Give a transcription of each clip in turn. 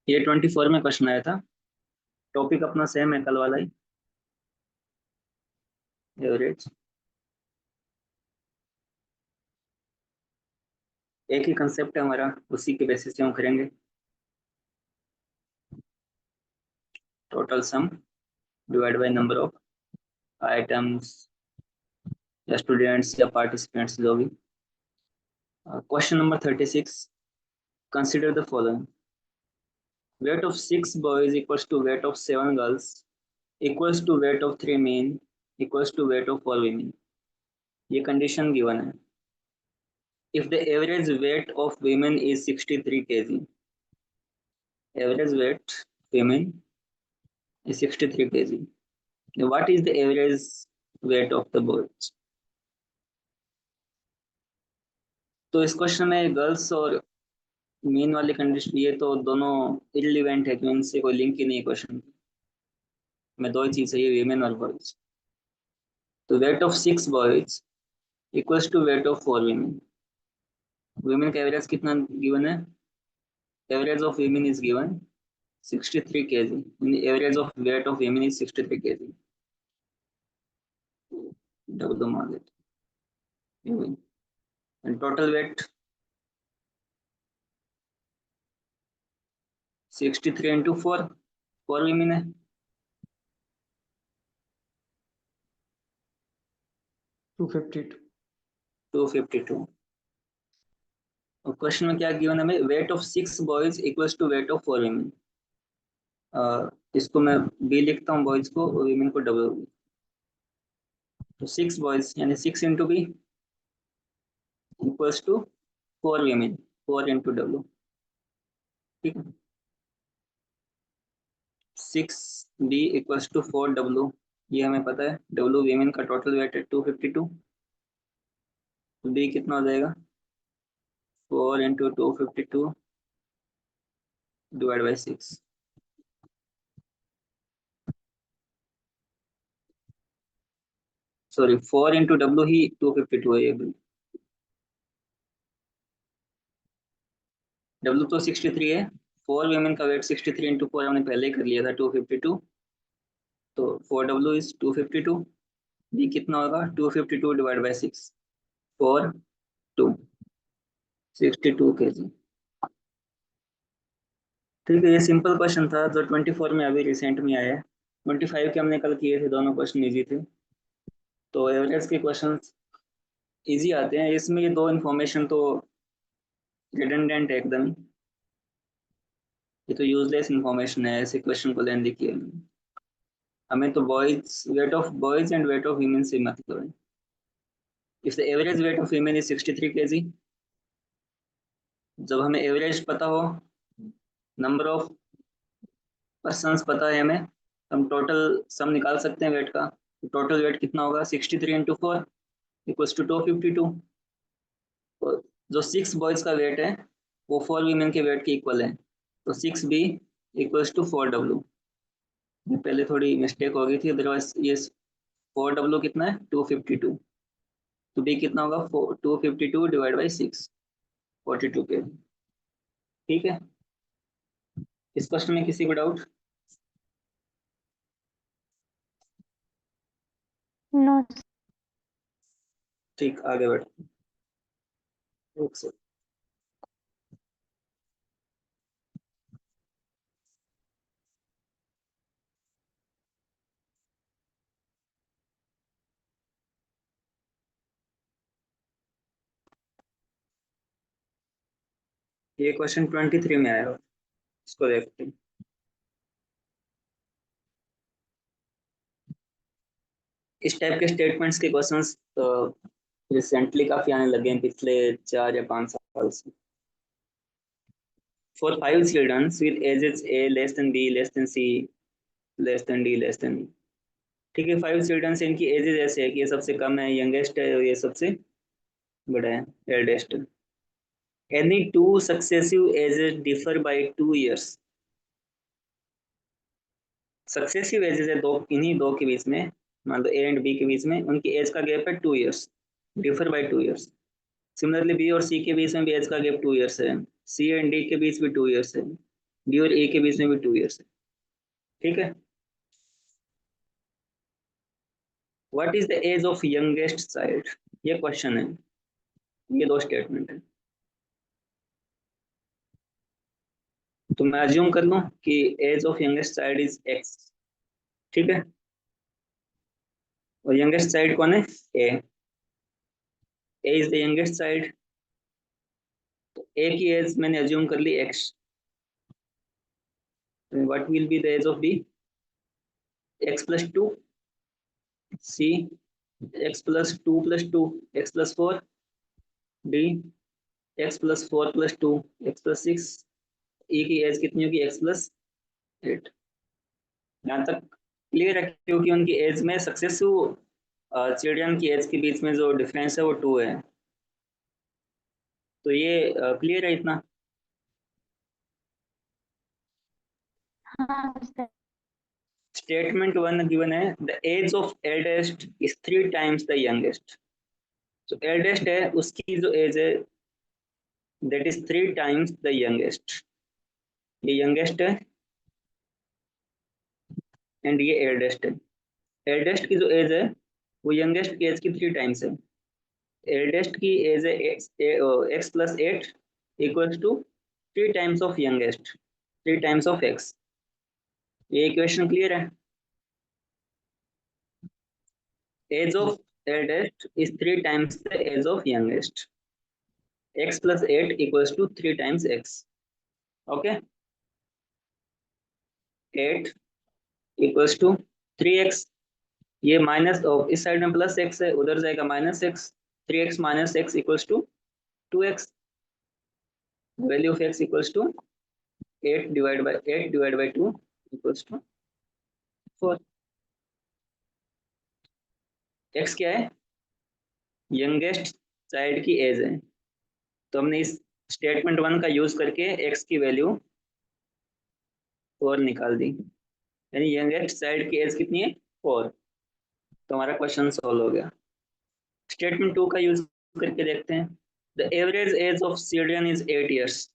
ये 24 में क्वेश्चन आया था। टॉपिक अपना सेम है कल वाला ही, एवरेज। एक ही कंसेप्ट है हमारा, उसी के बेसिस पे हम करेंगे। Total sum divide by number of items या स्टूडेंट्स या पार्टिसिपेंट्स जो भी। Question number 36, consider the following: weight of 6 boys equals to weight of 7 girls equals to weight of 3 men equals to weight of 4 women। ये condition given है। if the average weight of women is 63 kg, average weight women is 63 kg, what is the average weight of the boys? तो इस question में girls और main वाली condition, ये तो दोनों इररिलेवेंट है कि इनसे कोई लिंक ही नहीं है क्वेश्चन में। दो ही चीज है, ये वीमेन और बॉयज। तो weight of 6 boys equals to weight of 4 women. Women का एवरेज कितना गिवन है? Average of women is given 63 kg, average of weight of women is 63 kg। Double मान लेते, and total weight 63 into 4, 4 women है, 252। 252। और question में क्या given है हमें? Weight of 6 boys equals to weight of 4 women. इसको मैं बी लिखता हूँ बॉयज को, और वीमेन को डबल। तो 6 बॉयज यानी 6 into B equals to 4 women, 4 into W. ठीक है, 6 बी इक्वल्स टू 4 डब्ल्यू, ये हमें पता है। डब्ल्यू वीमेन का टोटल वेट है 252, तो बी कितना हो जाएगा? 4 into 252 divide by 6। Sorry, 4 into W ही 252 है। ये डब्ल्यू तो 63 है, 4 वीमेन का वेट 63 इंटू 4 हमने पहले ही कर लिया था 252। तो 4 डब्ल्यू इज 252। बी कितना होगा? 252 डिवाइड बाई 6, 4 2 62 kg। ठीक है, ये सिंपल क्वेश्चन था जो 24 में अभी रिसेंट में आया है। 25 के हमने कल किए थे, दोनों क्वेश्चन इजी थे। तो एवरेज के क्वेश्चन इजी आते हैं। इसमें ये दो इन्फॉर्मेशन तो रिडंडेंट है एकदम, ये तो यूजलेस इन्फॉर्मेशन है, ऐसे क्वेश्चन को लेने की हमें तो boys, weight of boys and wait of women से मतलब है। If the average weight of women is 63 kg, जब हमें एवरेज पता हो, नंबर ऑफ पर्सन्स पता है हमें, हम टोटल सम निकाल सकते हैं वेट का। टोटल वेट कितना होगा? 63 इंटू 4 इक्वल्स टू 252। तो जो 6 बॉयज का वेट है वो 4 वीमेन के वेट के इक्वल है। तो 6 बी इक्वल्स टू 4 डब्ल्यू। ये पहले थोड़ी मिस्टेक हो गई थी, अदरवाइज ये 4 डब्ल्यू कितना है? 252। तो बी कितना होगा? 252 डिवाइड बाई 6, 42 के। ठीक है, इस क्वेश्चन में किसी को डाउट? नो। ठीक, आगे बढ़। ये क्वेश्चन 23 में आया, इसको देखते हैं। इस टाइप के स्टेटमेंट्स के क्वेश्चंस रिसेंटली काफी आने लगे हैं, पिछले 4 या 5 साल से। For 5 childrens with ages A less than B less than C less than D less than. ठीक है, 5 चिल्ड्रंस, इनकी एजेस ऐसे है कि ये सबसे कम है, यंगेस्ट है, और ये सबसे बड़ा है, eldest. Any two successive ages differ by 2 years। Successive ages है दो, इन्हीं दो के बीच में, मान लो ए एंड बी के बीच में उनकी एज का गैप है 2 years, differ by 2 years। Similarly B और सी के बीच में भी एज का गैप 2 years है, सी एंड डी के बीच भी 2 years है। बी और ए के बीच में भी 2 ईयर्स है। ठीक है। What is the age of youngest child, ये क्वेश्चन है, ये दो स्टेटमेंट है। तो मैं अज्यूम कर लूं कि age of youngest child is X. ठीक है। और यंगेस्ट चाइल्ड कौन है? A. A is the youngest child. तो ए की एज मैंने अज्यूम कर ली X. What will be the age of B? x+2, C x+2+2, x+4, D x+4+2, x+6, E की एज कितनी होगी? x+8। यहाँ तक क्लियर है, क्योंकि उनकी एज में सक्सेसिव चिल्ड्रन की एज के बीच में जो डिफरेंस है वो 2 है। तो ये क्लियर है इतना? हाँ सर। स्टेटमेंट 1 गिवन है, the age of eldest is 3 times the youngest. जो एल्डेस्ट है उसकी जो एज है that is 3 times the youngest. ये यंगेस्ट है एंड ये एल्डेस्ट है। एल्डेस्ट की जो एज है वो यंगेस्ट की एज की 3 टाइम्स है। एल्डेस्ट की एज है x+8 equals to 3 times of youngest, 3 times of x। ये इक्वेशन क्लियर है? Age of eldest is 3 times the age of youngest. x+8 equals to 3 times x। Okay. 8 equals to 3x। ये minus, इस side में plus x है, उधर जाएगा minus x। 3x minus x equals to 2x। Value of x equals to 8 divide by 2 equals to 4। x क्या है? Youngest child की age है। तो हमने इस स्टेटमेंट 1 का यूज करके x की वैल्यू 4 निकाल दी, यानी यंगेस्ट चाइल्ड की एज कितनी है? 4। तो हमारा क्वेश्चन सॉल्व हो गया। स्टेटमेंट 2 का यूज करके देखते हैं। The average age of children is 8 years.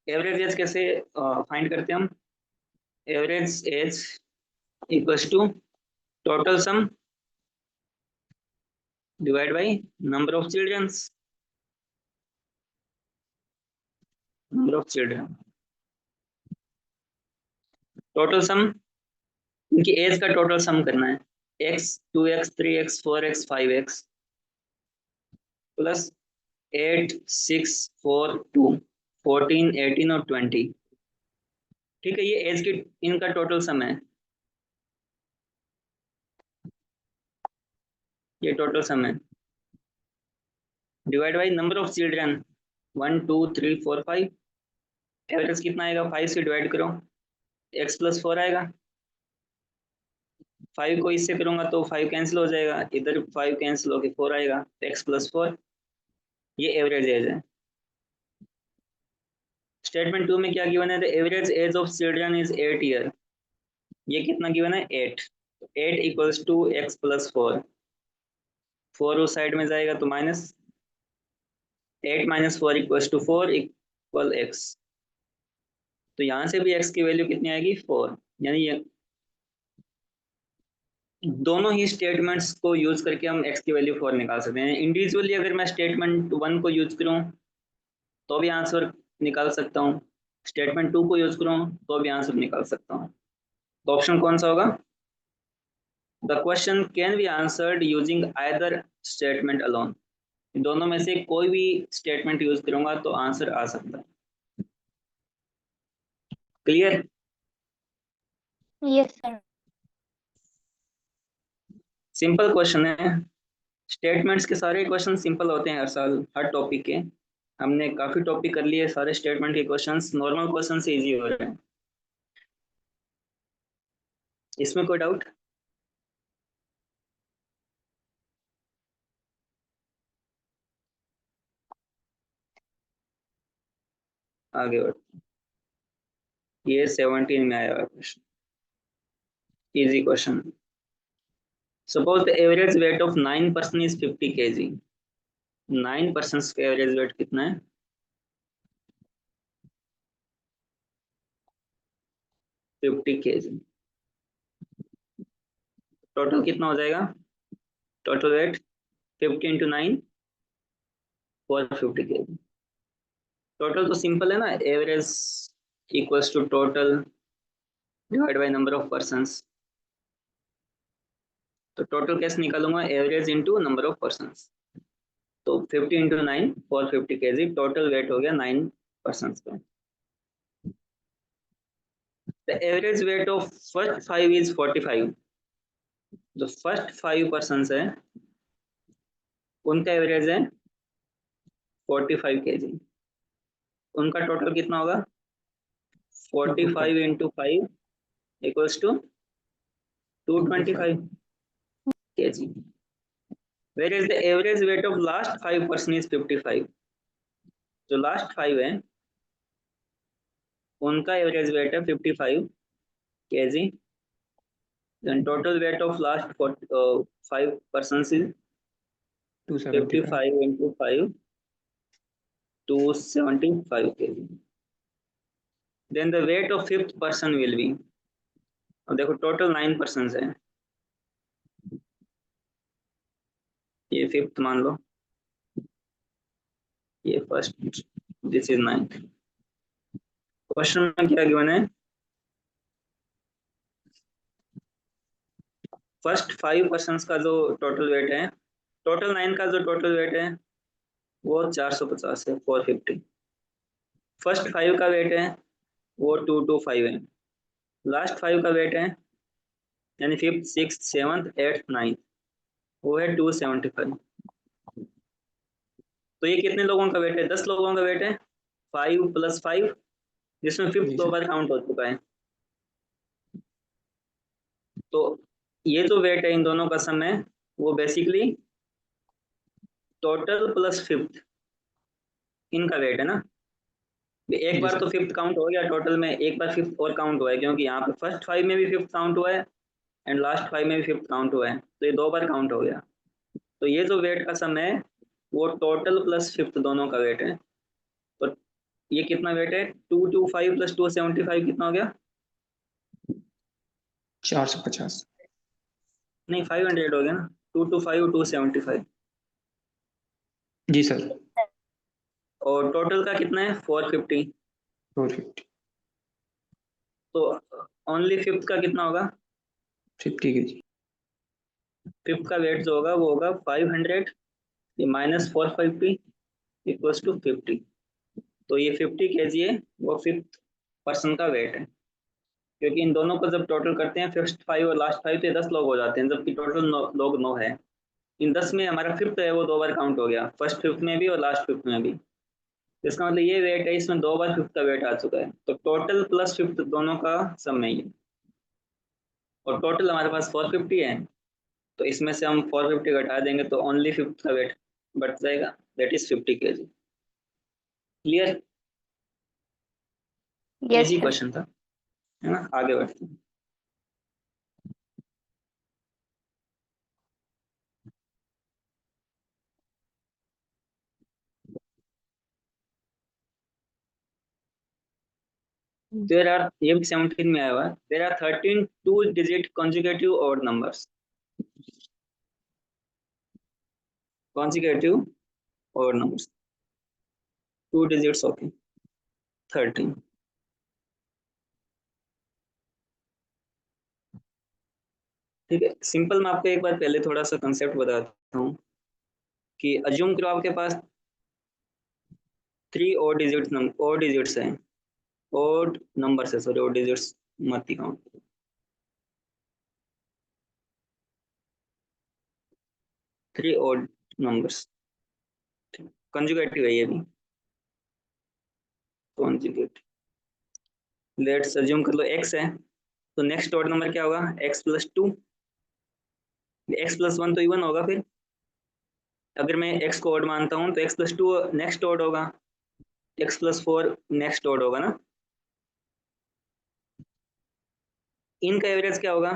Average age कैसे फाइंड करते हैं हम? Average age equals to total sum divide by number of childrens, number of children. Total sum, इनकी एज का टोटल सम करना है। x 2x 3x 4x 5x plus 8 6 4 2 14 18 और 20। ठीक है, ये एज की इनका टोटल सम है, ये टोटल सम है। Divide by number of children 1 2 3 4 5। Average कितना आएगा? 5 से डिवाइड करो, x+4 आएगा। 5 को इससे करूंगा तो 5 कैंसिल हो जाएगा, इधर 5 कैंसिल होके 4 आएगा, तो x+4। ये एवरेज एज है। स्टेटमेंट 2 में क्या गिवन है? The average age of children is 8 year. ये कितना गिवन है? 8। 8 इक्वल्स टू x+4। 4 उस साइड में जाएगा तो minus, 8 minus 4 equals to 4 equal x। तो यहाँ से भी x की वैल्यू कितनी आएगी? 4। यानी ये दोनों ही स्टेटमेंट्स को यूज करके हम x की वैल्यू 4 निकाल सकते हैं। इंडिविजुअली अगर मैं स्टेटमेंट 1 को यूज करूँ तो भी आंसर निकाल सकता हूँ, स्टेटमेंट 2 को यूज करूँ तो भी आंसर निकाल सकता हूँ। तो ऑप्शन कौन सा होगा? The question can be answered using either statement alone. दोनों में से कोई भी स्टेटमेंट यूज करूंगा तो आंसर आ सकता है। Clear? Yes sir. Simple question है। स्टेटमेंट्स के सारे क्वेश्चन सिंपल होते हैं हर साल, हर टॉपिक के। हमने काफी टॉपिक कर लिए, सारे स्टेटमेंट के क्वेश्चंस नॉर्मल क्वेश्चन से इजी हो रहे हैं। इसमें कोई डाउट? आगे बढ़, ये 17 में आया हुआ question, easy question. Suppose the average weight of 9 person is 50 kg। 9 person का एवरेज वेट कितना है? 50 kg। टोटल कितना हो जाएगा? Total weight 50 into 9 450 kg। Total तो सिंपल है ना, average equals to total divide by number of persons. तो टोटल कैसे निकालूंगा? Average into number of persons. तो 50 इंटू 9 450 kg, टोटल वेट हो गया 9 पर्सन्स का। The average weight of first 5 is 45। जो फर्स्ट 5 पर्सन्स है उनका एवरेज है 45 kg। उनका टोटल कितना होगा? 45 into 5 equals to 225 kg। Whereas the average weight of last 5 person is 55। जो लास्ट 5 है उनका एवरेज वेट है 55 kg। Then total weight of last 5 persons is 275. 55 into 5 275 kg। Then the weight of fifth person will be, अब देखो total 9 person है, ये fifth मान लो, ये first, this is 9th। Question में क्या गिवन है? फर्स्ट 5 पर्सन का जो टोटल वेट है, टोटल 9 का जो टोटल वेट है वो 450 है, 450। फर्स्ट 5 का वेट है वो 225 है। लास्ट 5 का वेट है यानी fifth six seventh eighth ninth वो है 275। तो ये कितने लोगों का वेट है? 10 लोगों का वेट है। 5 + 5, जिसमें फिफ्थ जी दो सर। बार काउंट हो चुका है। तो ये जो वेट है इन दोनों का सम है वो बेसिकली टोटल प्लस फिफ्थ इनका वेट है ना। एक जी बार सर। तो फिफ्थ काउंट हो गया टोटल में, एक बार फिफ्थ और काउंट हुआ है क्योंकि यहाँ पे फर्स्ट 5 में भी फिफ्थ काउंट हुआ है एंड लास्ट 5 में भी फिफ्थ काउंट हुआ है, तो ये 2 बार काउंट हो गया। तो ये जो वेट का सम है वो टोटल प्लस फिफ्थ दोनों का वेट है। तो ये कितना वेट है? 225 + 275 कितना हो गया? 450। नहीं 500 हो गया ना। 225 275 जी सर। और टोटल का कितना है? 450। 450। तो ओनली फिफ्थ का कितना होगा? 50 kg। फिफ्थ का वेट जो होगा वो होगा 500 माइनस 450 इक्वल्स टू 50। तो ये 50 kg है, वो फिफ्थ पर्सन का वेट है। क्योंकि इन दोनों को जब टोटल करते हैं फर्स्ट 5 और लास्ट 5 तो ये 10 लोग हो जाते हैं, जबकि टोटल लोग 9 है। इन 10 में हमारा फिफ्थ है वो 2 बार काउंट हो गया, फर्स्ट फिफ्थ में भी और लास्ट फिफ्थ में भी। इसका मतलब ये वेट है, इसमें 2 बार फिफ्थ का वेट आ चुका है। तो टोटल प्लस फिफ्थ दोनों का सम है ये। और टोटल हमारे पास 450 है, तो इसमें से हम 450 घटा देंगे तो ओनली फिफ्थ का वेट बढ़ जाएगा, that is 50 kg। Clear? Yes easy sir. Question था, है ना। आगे बढ़ते हैं। देर आर, ये 17 में आया हुआ है, there are 13 two digit consecutive odd numbers. Consecutive odd numbers 2 digits होके 13। ठीक है, सिंपल मैं आपको एक बार पहले थोड़ा सा कंसेप्ट बताता हूँ कि अज्यूम करो आपके पास 3 और डिजिट्स हैं, ओड नंबर्स है, सॉरी ओड डिजिट्स मत ही काउंट, 3 ओड नंबर्स। कंजुगेटिव है ये भी, कॉन्जुगेट। लेट्स अज्यूम कर लो x है, तो नेक्स्ट ओड नंबर क्या होगा? x + 2। x + 1 तो इवन होगा, फिर अगर मैं x को ओड मानता हूँ तो x + 2 नेक्स्ट ओड होगा, x + 4 नेक्स्ट ओड होगा ना। इनका एवरेज क्या होगा?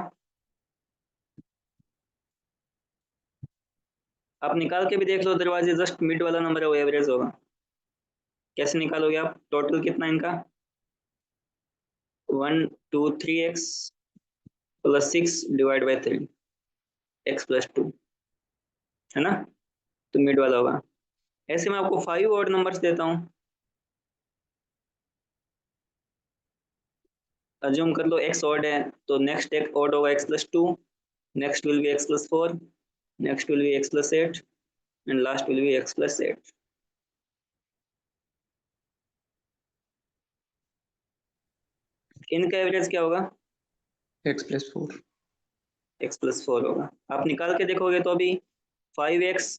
आप निकाल के भी देख लो दरवाजे, जस्ट मिड वाला नंबर है वो एवरेज होगा। कैसे निकालोगे आप? टोटल कितना इनका? 1 2 3x plus 6 divide by 3 x plus 2, है ना? तो मिड वाला होगा। ऐसे मैं आपको 5 ऑड नंबर्स देता हूँ। अज्यूम कर लो x ऑड है, तो नेक्स्ट एक ऑड होगा x plus 2, next will be x plus 4, next will be x plus 8 and last will be x plus 8। इनका एवरेज क्या होगा? x+4। x प्लस 4 होगा। आप निकाल के देखोगे तो अभी 5x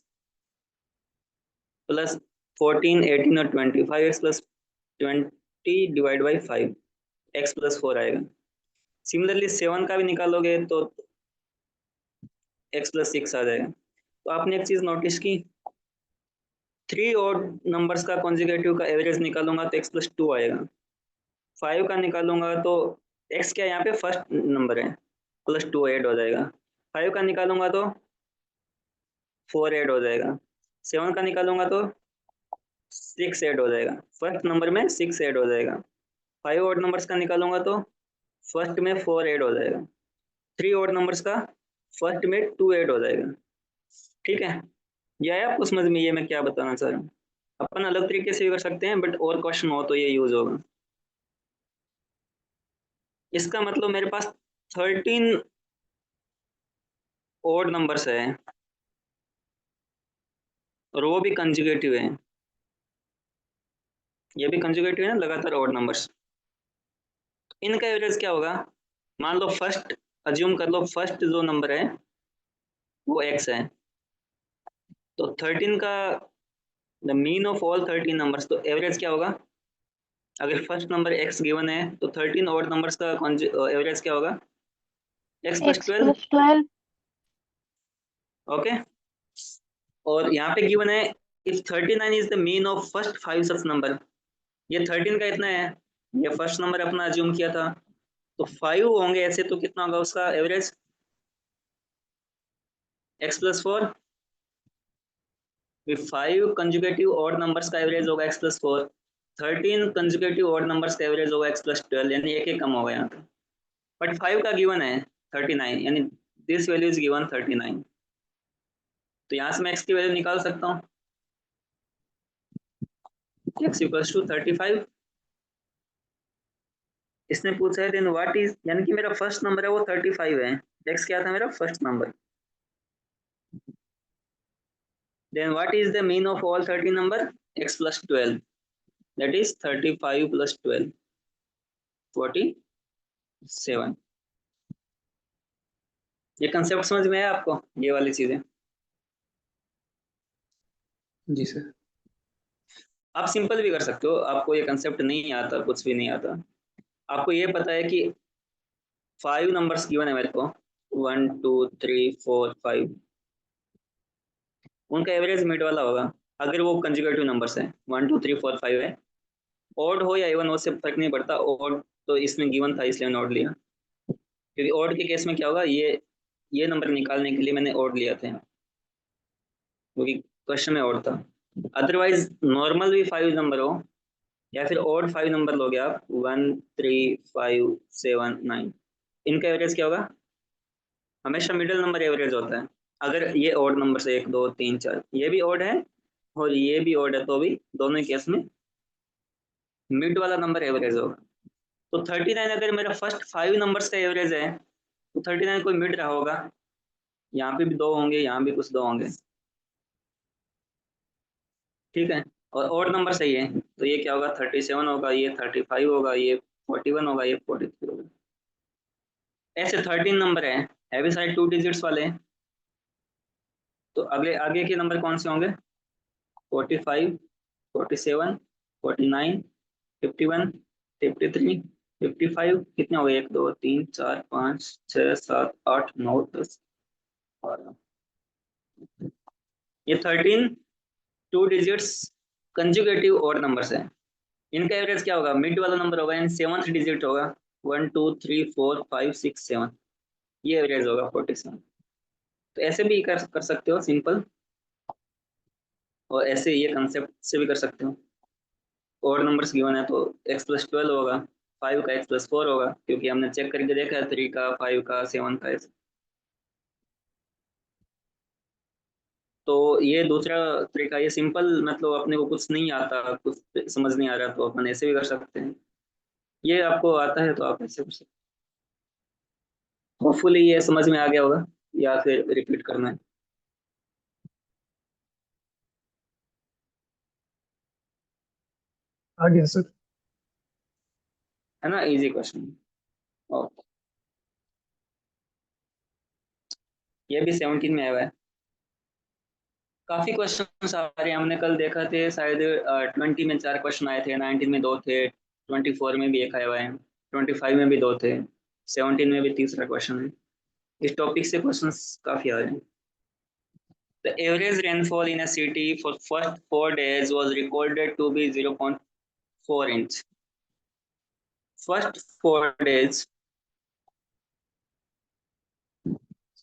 प्लस 14 18 और 20, 5x plus 20 divide by 5, x plus 4 आएगा। सिमिलरली 7 का भी निकालोगे तो x प्लस 6 आ जाएगा। तो आपने एक चीज नोटिस की, 3 ऑड नंबर्स का कॉन्जिगेटिव का एवरेज निकालूंगा तो x प्लस 2 आएगा। 5 का निकालूंगा तो x क्या यहाँ पे फर्स्ट नंबर है, प्लस 2 ऐड हो जाएगा। 5 का निकालूंगा तो 4 ऐड हो जाएगा। 7 का निकालूंगा तो 6 ऐड हो जाएगा, फर्स्ट नंबर में 6 ऐड हो जाएगा। 5 ऑड नंबर्स का निकालूंगा तो फर्स्ट में 4 ऐड हो जाएगा। 3 ऑड नंबर्स का फर्स्ट में 2 ऐड हो जाएगा। ठीक है, ये आया आपको समझ में? ये मैं क्या बताना चाह रहा हूँ। अपन अलग तरीके से भी कर सकते हैं, बट और क्वेश्चन हो तो ये यूज होगा। इसका मतलब मेरे पास 13 ओड नंबर्स है और वो भी कंजुगेटिव है। ये भी कंजुगेटिव है ना, लगातार ओड नंबर्स। इनका एवरेज क्या होगा? मान लो फर्स्ट, अज्यूम कर लो फर्स्ट जो नंबर है वो x है, तो 13 का the mean of all 13 numbers, तो एवरेज क्या होगा? अगर फर्स्ट नंबर x गिवन है तो 13 ओड नंबर्स का एवरेज क्या होगा? x plus x 12। plus 12। Okay, और यहाँ पे गिवन है if 39 is the mean of first 5 such number. ये 13 का इतना है, ये फर्स्ट नंबर अपना अज्यूम किया था, तो 5 होंगे ऐसे, तो कितना होगा उसका average? x plus 4। 5 conjugative odd numbers का एवरेज होगा x plus 4, 13 conjugative odd numbers का एवरेज होगा x प्लस 12, यानी एक एक कम होगा यहाँ पे। बट 5 का गिवन है 39, यानी दिस वैल्यू इज गिवन 39, तो यहाँ से मैं x की वैल्यू निकाल सकता हूँ, x इक्वल्स टू 35। इसने पूछा है देन व्हाट इज, यानी कि मेरा फर्स्ट नंबर है वो 35 है, x क्या था मेरा first number, then what is the mean of all 13 number? x plus 12, that is 35 plus 12, 47। ये कंसेप्ट समझ में आया आपको, ये वाली चीजें? जी सर। आप सिंपल भी कर सकते हो, आपको ये कंसेप्ट नहीं आता, कुछ भी नहीं आता, आपको ये पता है कि 5 नंबर्स गिवन है मेरे को, 1 2 3 4 5, उनका एवरेज मिड वाला होगा अगर वो कंजुगेटिव नंबर्स हैं, 1 2 3 4 5 है। ऑड हो या इवन हो से फर्क नहीं पड़ता, ऑड तो इसमें गिवन था इसलिए मैंने ऑड लिया, क्योंकि ऑड के केस में क्या होगा, ये नंबर निकालने के लिए मैंने ऑड लिया था, क्योंकि क्वेश्चन में ऑड था। अदरवाइज नॉर्मल भी 5 नंबर हो या फिर ऑड 5 नंबर लोगे आप, 1 3 5 7 9, इनका एवरेज क्या होगा? हमेशा मिडिल नंबर एवरेज होता है। अगर ये ऑड नंबर से 1 2 3 4, ये भी ऑड है और ये भी ऑड है, तो भी दोनों ही केस में मिड वाला नंबर एवरेज होगा। तो 39 अगर मेरा फर्स्ट 5 नंबर्स का एवरेज है, तो 39 कोई मिड रहा होगा, यहाँ पे भी 2 होंगे, यहाँ भी कुछ 2 होंगे, ठीक है। और ऑड नंबर सही है तो ये क्या होगा? 37 होगा, ये 35 होगा, ये 41 होगा, ये 43 होगा। ऐसे 13 नंबर है, हैवी साइड 2 डिजिट्स वाले हैं, तो अगले आगे के नंबर कौन से होंगे? 45 47 49 51 53 55, कितने हो गए? 1 2 3 4 5 6 7 8 9 10 12। ये 13 2 डिजिट्स कंजुगेटिव ऑड नंबर्स है, इनका एवरेज क्या होगा? मिड वाला नंबर होगा, यानी 7th डिजिट होगा, 1 2 3 4 5 6 7, ये एवरेज होगा 47। तो ऐसे भी कर सकते हो सिंपल, और ऐसे ये कंसेप्ट से भी कर सकते हो। ऑड नंबर्स गिवन है तो x प्लस 12 होगा, 5 का x प्लस 4 होगा, क्योंकि हमने चेक करके देखा है 3 का, 5 का, 7 का x। तो ये दूसरा तरीका, ये सिंपल, मतलब अपने को कुछ नहीं आता, कुछ समझ नहीं आ रहा, तो अपन ऐसे भी कर सकते हैं। ये आपको आता है तो आप ऐसे कर सकते हैं। होपफुली ये समझ में आ गया होगा, या फिर रिपीट करना है? आ गया सर। है ना, इजी क्वेश्चन। ओके, ये भी 17 में आया हुआ है। काफी क्वेश्चन आ रहे हैं, हमने कल देखा थे शायद 20 में 4 क्वेश्चन आए थे, 19 में 2 थे, 24 में भी एक आया हुआ है, 25 में भी 2 थे, 17 में भी तीसरा क्वेश्चन है। इस टॉपिक से क्वेश्चंस काफी आ रहे हैं। The average rainfall in a city for first 4 days was recorded to be 0.4 inch. First 4 days,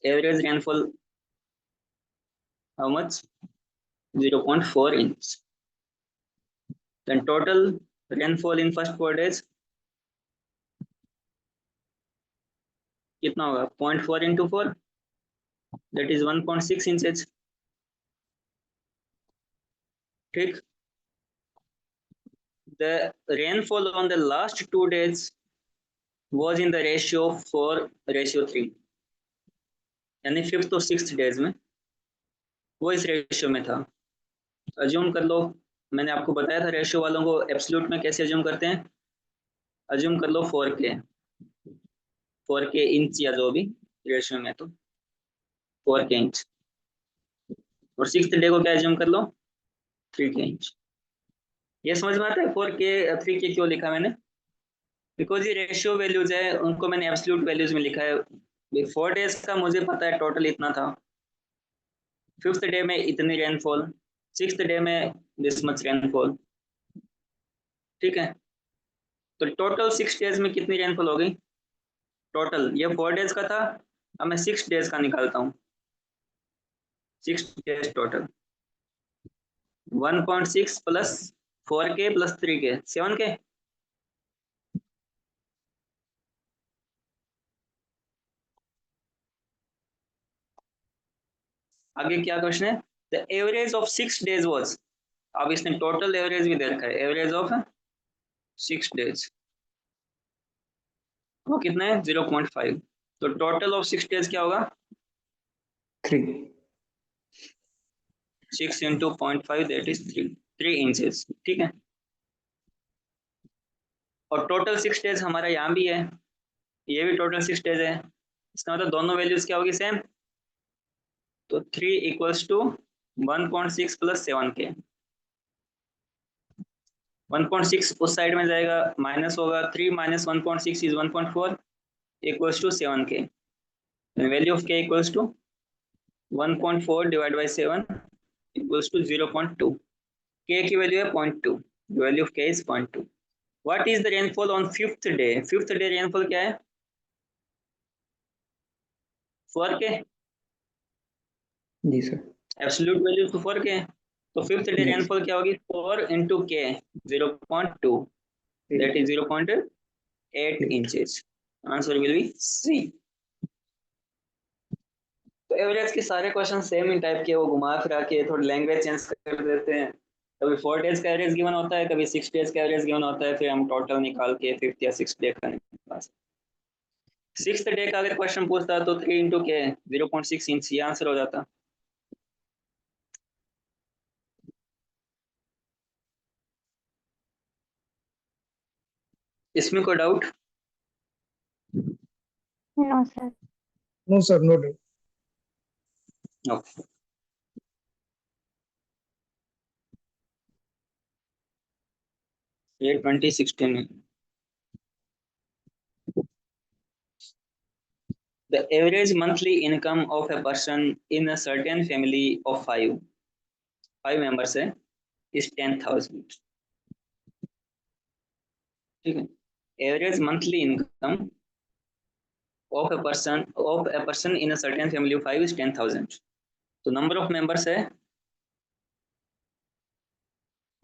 average rainfall how much? 0.4 inch. Then total rainfall in first 4 days कितना होगा? 0.4 into 4, that is 1.6 inches. ठीक। The rainfall on the last 2 days was in the ratio 4:3, यानी fifth और six days में वो इस ratio में था। अज्यूम कर लो, मैंने आपको बताया था रेशियो वालों को एब्सोल्यूट में कैसे अज्यूम करते हैं। अज्यूम कर लो 4K इंच, या जो भी रेशियो में, तो 4K इंच। और सिक्स डे को क्या अज्यूम कर लो? 3K inch. ये समझ में आता है 4K 3K क्यों लिखा मैंने? बिकॉज ये रेशियो वैल्यूज है, उनको मैंने एब्सोल्यूट वैल्यूज में लिखा है। 4 डेज का मुझे पता है टोटल इतना था, फिफ्थ डे में इतनी रेनफॉल, सिक्स्थ डे में दिस मच रेनफॉल। ठीक है, तो टोटल 6 डेज में कितनी रेनफॉल हो गई? टोटल ये 4 डेज का था, अब मैं 6 डेज का निकालता हूँ। 6 days total 1.6 plus 4K plus 3K 7K। आगे क्या क्वेश्चन है? The average of 6 days was, अब इसने टोटल एवरेज भी दे रखा है, एवरेज ऑफ 6 डेज वो कितना है? 0.5। तो टोटल ऑफ 6 डेज क्या होगा? 3। 6 इंटू 0.5 दैट इज 3 इंचेस। ठीक है, और टोटल 6 डेज हमारा यहाँ भी है, ये भी टोटल 6 डेज है, इसका मतलब दोनों वैल्यूज क्या होगी? सेम। तो 3 इक्वल्स टू 1.6 प्लस 7K। 1.6 उस साइड में जाएगा, माइनस होगा, 3 minus 1.6 is 1.4 equals to 7K। Value of K equals to 1.4 divide by 7 equals to 0.2। K की वैल्यू है 0.2, value of K is 0.2। What is the rainfall on fifth day? Fifth day rainfall क्या है? 4K। जी sir. Absolute value तो 4K है, तो fifth day yes. Rainfall क्या होगी? 4 into K 0.2 that is 0.8 8। Inches. Answer will be C. तो average के सारे क्वेश्चन सेम ही टाइप के, वो घुमा फिरा के थोड़ी लैंग्वेज चेंज कर देते हैं। कभी 4 डेज का एवरेज गिवन होता है, कभी 6 डेज का एवरेज गिवन होता है, फिर हम टोटल निकाल के फिफ्थ या सिक्स डे का निकाल। सिक्स डे का अगर क्वेश्चन पूछता तो 3 इंटू के 0.6 इंच, ये आंसर हो जाता। इसमें कोई doubt? No sir. No sir, no doubt. Okay, ये 2016 में। The average monthly income of a person in a certain family of five members है is 10,000। ठीक है, average monthly income of a person in a certain family of 5 is 10,000। तो number of members है,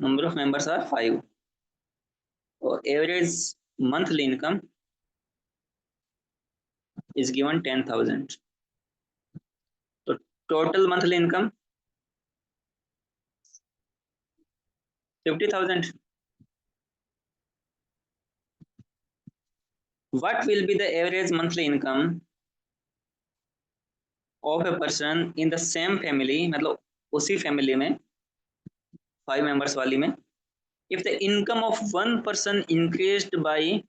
number of members are 5, और average monthly income is given 10,000. So total monthly income 50,000. What will be the average monthly income of a person in the same family, मतलब उसी family में 5 members वाली में, if the income of one person increased by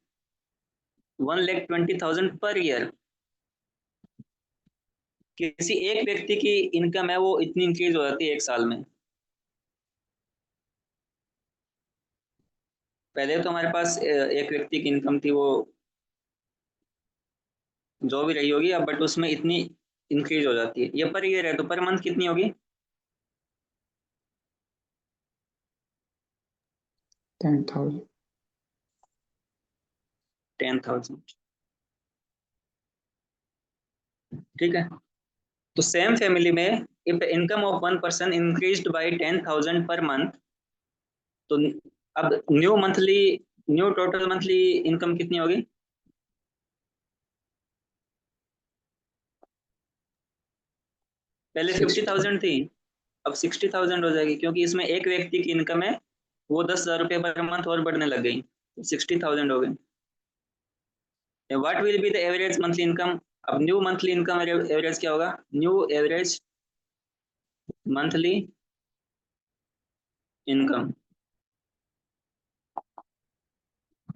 1,20,000 per year, किसी एक व्यक्ति की income है वो इतनी इंक्रीज हो जाती है एक साल में। पहले तो हमारे पास एक व्यक्ति की इनकम थी, वो जो भी रही होगी अब, बट उसमें इतनी इंक्रीज हो जाती है। ये पर ईयर है तो पर मंथ कितनी होगी? 10,000. 10,000। ठीक है, तो सेम फैमिली में if income of one person increased by 10,000 per month, तो अब न्यू टोटल मंथली इनकम कितनी होगी? पहले 50,000 थी, अब 60,000 हो जाएगी, क्योंकि इसमें एक व्यक्ति की इनकम है वो 10,000 रुपये पर मंथ और बढ़ने लग गई, 60,000 हो गई। What will be the average monthly income? अब न्यू मंथली इनकम एवरेज क्या होगा? New average monthly income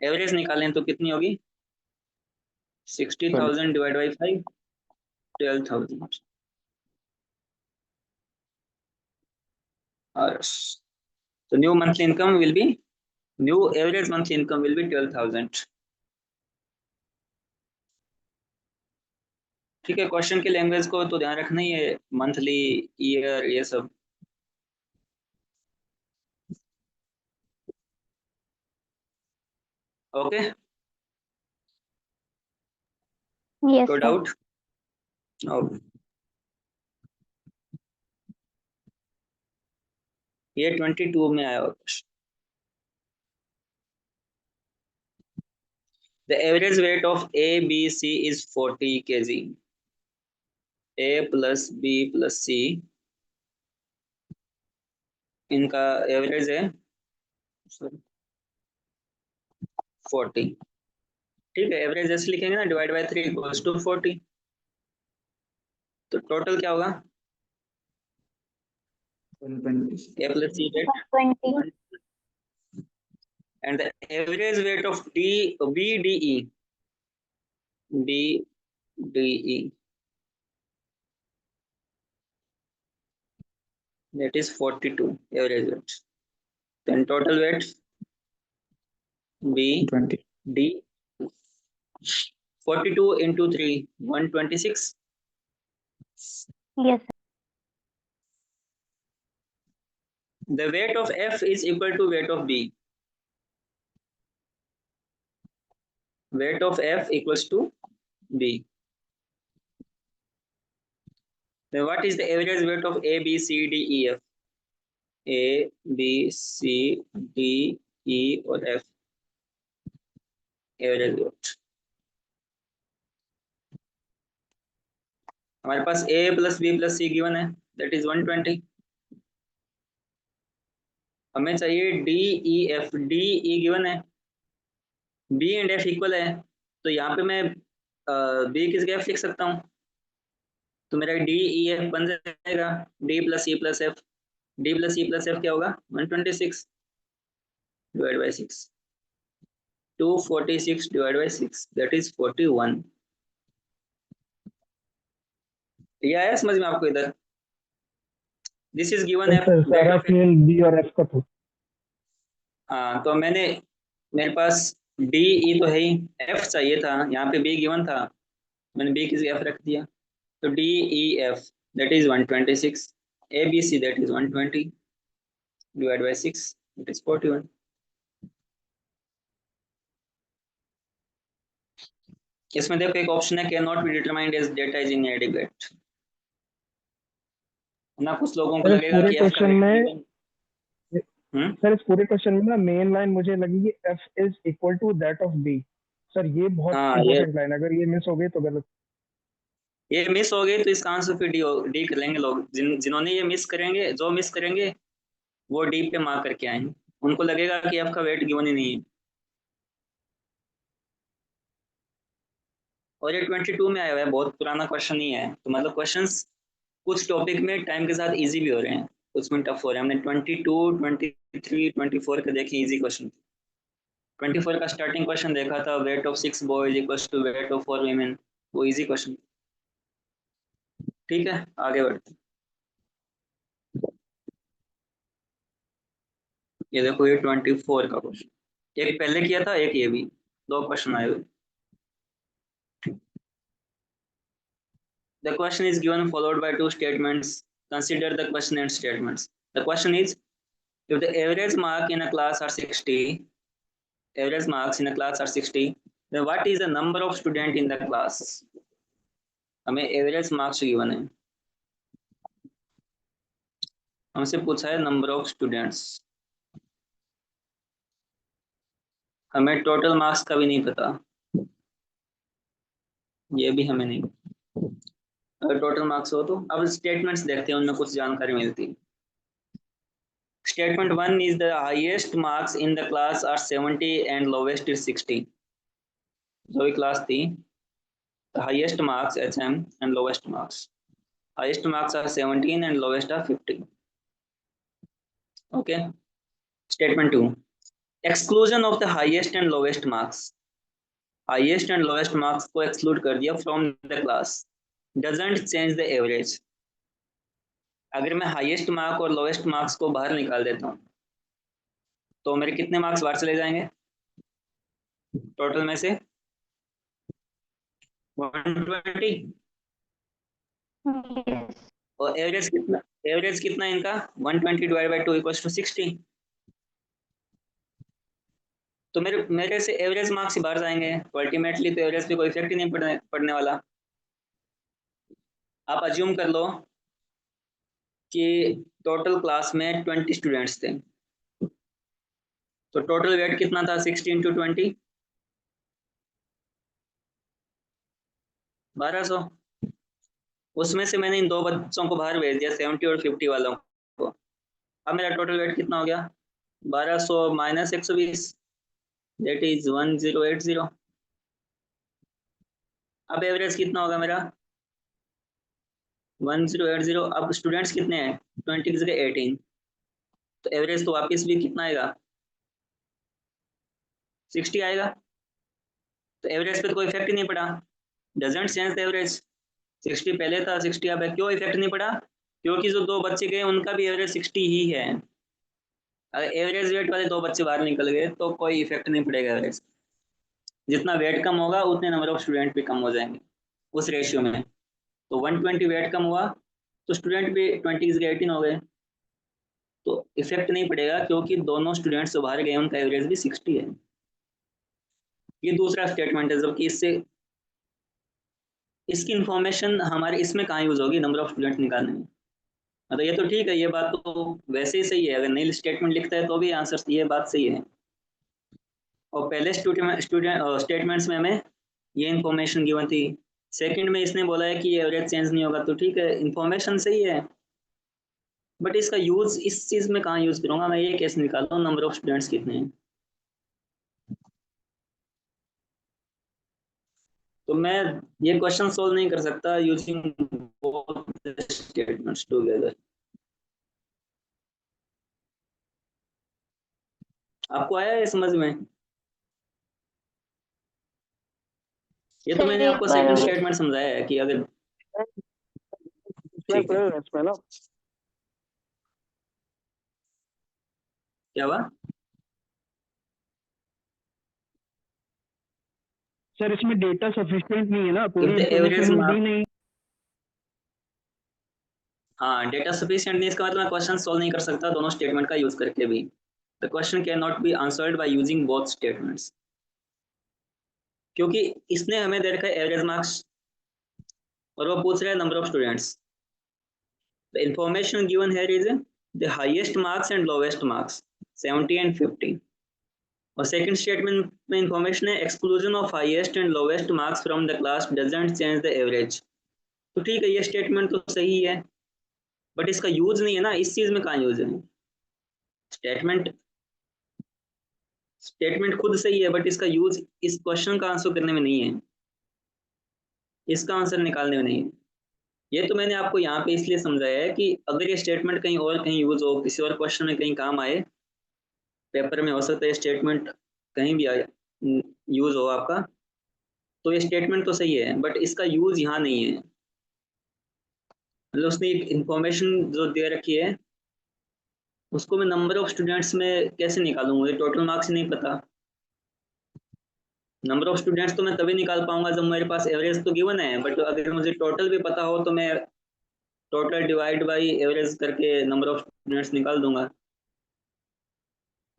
average निकालें तो कितनी होगी? 60,000 डिवाइड बाई 5, 12,000। और तो new monthly income will be, new average monthly income will be 12,000। ठीक है, क्वेश्चन की लैंग्वेज को तो ध्यान रखना ही है, मंथली, ईयर, ये सब। ओके, Yes, कोई sir. डाउट? ये 22 में आया होगा। The average weight of A, B, C is 40 kg. A plus B plus C इनका एवरेज है 40। ठीक है, एवरेज ऐसे लिखेंगे ना, डिवाइड बाय 3 इक्वल्स टू 40। तो टोटल क्या होगा? 120. A plus C weight 20. and the average weight of BDE that is 42 average weight. Then total weight BD 42 into 3 126. Yes, sir. The weight of F is equal to weight of B. Weight of F equals to B. Then what is the average weight of A, B, C, D, E, F? A, B, C, D, E और F average weight. हमारे पास A plus B plus C given है, that is 120। हमें चाहिए D, E, F। D, E given है, B and F equal है, तो यहाँ पे मैं B किस गैप लिख सकता हूँ? तो मेरा D, E, F बन जाएगा D plus E plus F। D plus E plus F क्या होगा? 126 divide by 6, 246 divide by 6, that is 41। ये आया समझ में आपको? इधर दिस इज गिवन F, सारा फील बी और एफ का था। हाँ, तो मेरे पास D, E तो है ही, F चाहिए था, यहाँ पे B गिवन था, मैंने B किस F रख दिया। तो D, E, F that is 126, A, B, C that is 120 divided by 6, it is 41। इसमें देखो एक ऑप्शन है cannot be determined as data is inadequate ना। कुछ लोगों को अरे लगेगा पूरे कि F का क्वेश्चन में सर इस पूरे क्वेश्चन में ना मेन लाइन मुझे लगी कि f is equal to that of b। Sir ये बहुत हाँ, इंपॉर्टेंट लाइन, अगर ये मिस हो गई तो गलत। ये मिस हो गई तो इसका आंसर फिर डी कर लेंगे लोग। जिन्होंने ये मिस करेंगे, जो मिस करेंगे वो डी पे मार्क करके आएंगे, उनको लगेगा कि आपका वेट गिवन ही नहीं है। और ये 22 में आया हुआ है, बहुत पुराना क्वेश्चन नहीं है, तो मतलब क्वेश्चंस कुछ टॉपिक में टाइम के साथ इजी भी हो रहे हैं, कुछ में टफ हो रहे हैं। हमने 22, 23, 24 के देखे इजी क्वेश्चन। 24 का स्टार्टिंग क्वेश्चन देखा था, weight of 6 boys equals to weight of 4 women, वो इजी क्वेश्चन। ठीक है, आगे बढ़ते हैं। ये देखो, ये 24 का क्वेश्चन, एक पहले किया था, एक ये भी, दो क्वेश्चन आए हुए। The question is given followed by two statements. Consider the question and statements. The question is, if the average mark in a class are 60, average marks in a class are 60, then what is the number of student in the class? हमें average marks given है, हमसे पूछा है number of students, हमें total marks का भी नहीं पता, ये भी हमें नहीं। अगर total marks हो तो अब statements देखते हैं, उनमें कुछ जानकारी मिलती है। Statement 1 is the highest marks in the class are 70 and lowest is 60. जो भी क्लास थी, the highest marks HM and lowest marks. Highest marks are 17 and lowest are 50. Okay. Statement 2. Exclusion of the highest and lowest marks. Highest and lowest marks को exclude कर दिया from the class. Doesn't change the average. अगर मैं highest mark और lowest marks को बाहर निकाल देता हूँ तो मेरे कितने मार्क्स बाहर चले जाएंगे टोटल में से? 120। Yes. और एवरेज कितना इनका? 120 डिवाइड बाई 2 इक्वल्स टू 60। तो मेरे से एवरेज मार्क्स ही बाहर जाएंगे, तो अल्टीमेटली तो एवरेज पे कोई इफेक्ट ही नहीं पड़ने वाला। आप अज्यूम कर लो कि टोटल क्लास में 20 स्टूडेंट्स थे, तो टोटल वेट कितना था? 60 इंटू 20, 1200। उसमें से मैंने इन दो बच्चों को बाहर भेज दिया, 70 और 50 वालों को। अब मेरा टोटल वेट कितना हो गया? 1200 माइनस 120, दैट इज 1080। अब एवरेज कितना होगा मेरा? 1080। अब स्टूडेंट्स कितने हैं? 20 की जगह 18, तो एवरेज तो वापस भी कितना आएगा? 60 आएगा। तो एवरेज पे तो कोई इफेक्ट ही नहीं पड़ा, डजंट चेंज द एवरेज। 60 पहले था, 60 अब है, क्यों इफेक्ट नहीं पड़ा? क्योंकि जो दो बच्चे गए उनका भी एवरेज 60 ही है। अगर एवरेज वेट वाले दो बच्चे बाहर निकल गए तो कोई इफेक्ट नहीं पड़ेगा एवरेज। जितना वेट कम होगा उतने नंबर ऑफ स्टूडेंट भी कम हो जाएंगे उस रेशियो में। तो 120 वेट कम हुआ तो स्टूडेंट भी 20 की जगह 18 हो गए, तो इफेक्ट नहीं पड़ेगा क्योंकि दोनों स्टूडेंट्स जो बाहर गए उनका एवरेज भी 60 है। ये दूसरा स्टेटमेंट है, जबकि इसकी इंफॉर्मेशन हमारे इसमें कहाँ यूज होगी? नंबर ऑफ स्टूडेंट निकालने में। मतलब ये तो ठीक है, ये बात तो वैसे ही सही है, अगर नई स्टेटमेंट लिखता है तो भी आंसर ये बात सही है। और पहले स्टेटमेंट्स में हमें ये इन्फॉर्मेशन गिवन थी, सेकंड में इसने बोला है कि एवरेज चेंज नहीं होगा, तो ठीक है, इन्फॉर्मेशन सही है, बट इसका यूज इस चीज में कहाँ यूज करूंगा? मैं ये कैसे निकालता हूँ नंबर ऑफ स्टूडेंट्स कितने हैं? तो मैं ये क्वेश्चन सोल्व नहीं कर सकता यूजिंग बोथ स्टेटमेंट्स टुगेदर। आपको आया है समझ में? ये तो सर मैंने एक आपको बार सेकंड और स्टेटमेंट समझाया है कि अगर ठीक है। इसमें ना क्या हुआ? सर इसमें डेटा सफिशिएंट नहीं है ना, इफ पूरी the average information the mark, नहीं। हाँ, डेटा सफिशिएंट नहीं, इसका मतलब मैं क्वेश्चन सोल्व नहीं कर सकता दोनों स्टेटमेंट का यूज करके भी। The question can not be answered by using both statements, क्योंकि इसने हमें दे रखा है एवरेज मार्क्स और वो पूछ रहा है number of students. The information given here is the highest marks and lowest marks. 70 and 50। और सेकंड स्टेटमेंट में इंफॉर्मेशन है exclusion of highest and lowest marks from the class doesn't change the average. तो ठीक है, ये statement तो सही है, बट इसका यूज नहीं है ना, इस चीज में कहाँ यूज है। स्टेटमेंट स्टेटमेंट खुद सही है, बट इसका यूज इस क्वेश्चन का आंसर करने में नहीं है, इसका आंसर निकालने में नहीं है। ये तो मैंने आपको यहाँ पे इसलिए समझाया है कि अगर ये स्टेटमेंट कहीं और कहीं यूज हो, किसी और क्वेश्चन में कहीं काम आए, पेपर में हो सकता है स्टेटमेंट कहीं भी आए यूज हो आपका, तो ये स्टेटमेंट तो सही है, बट इसका यूज यहाँ नहीं है। मतलब उसने एक इंफॉर्मेशन जो दे रखी है, उसको मैं नंबर ऑफ स्टूडेंट्स में कैसे निकालूं, मुझे टोटल मार्क्स नहीं पता। नंबर ऑफ स्टूडेंट्स तो मैं तभी निकाल पाऊंगा जब मेरे पास एवरेज तो गिवन है, बट अगर मुझे टोटल भी पता हो तो मैं टोटल डिवाइड बाई एवरेज करके नंबर ऑफ स्टूडेंट्स निकाल दूंगा।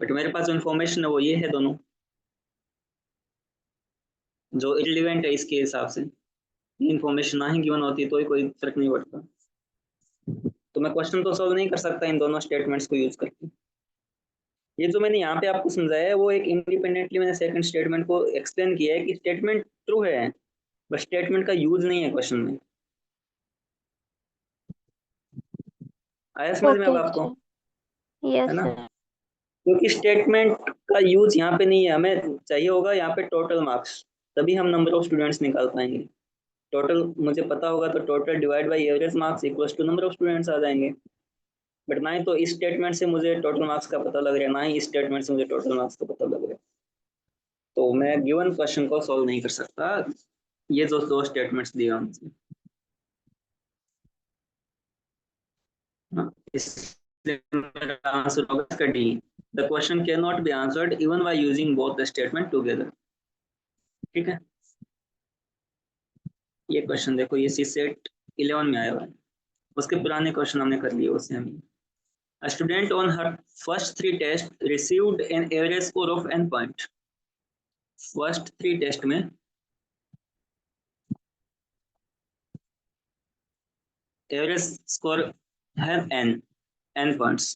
बट मेरे पास जो इन्फॉर्मेशन है वो ये है दोनों, जो इररिलेवेंट है इसके हिसाब से। इन्फॉर्मेशन ना ही गिवन होती तो ही कोई फर्क नहीं पड़ता। तो मैं क्वेश्चन तो सॉल्व नहीं कर सकता इन दोनों स्टेटमेंट्स को यूज करके। ये जो मैंने यहाँ पे आपको समझाया है वो एक इंडिपेंडेंटली मैंने सेकंड स्टेटमेंट को एक्सप्लेन किया है कि स्टेटमेंट ट्रू है, बट स्टेटमेंट का यूज नहीं है क्वेश्चन में। आया समझ में अब Okay, आपको, sir. Yes, है ना? sir. क्योंकि स्टेटमेंट का यूज यहाँ पे नहीं है, हमें चाहिए होगा यहाँ पे टोटल मार्क्स, तभी हम नंबर ऑफ स्टूडेंट्स निकाल पाएंगे। टोटल मुझे पता होगा तो total divide by average marks equals to number of students आ जाएंगे। बट ना ही तो इस स्टेटमेंट से मुझे टोटल मार्क्स का पता लग रहा है, ना ही इस स्टेटमेंट से मुझे टोटल मार्क्स का पता लग रहा है, तो मैं गिवन क्वेश्चन को सॉल्व नहीं कर सकता ये जो दो स्टेटमेंट्स दिए उनसे। इसलिए मेरा आंसर होगा इसका D. The question can not be answered even by using both the statement together. ठीक है, ये क्वेश्चन देखो, ये सी सेट 11 में आया हुआ है, उसके पुराने क्वेश्चन हमने कर लिए उससे हमें। A student on her first three tests received an average score of n point. First three test में average score है n points.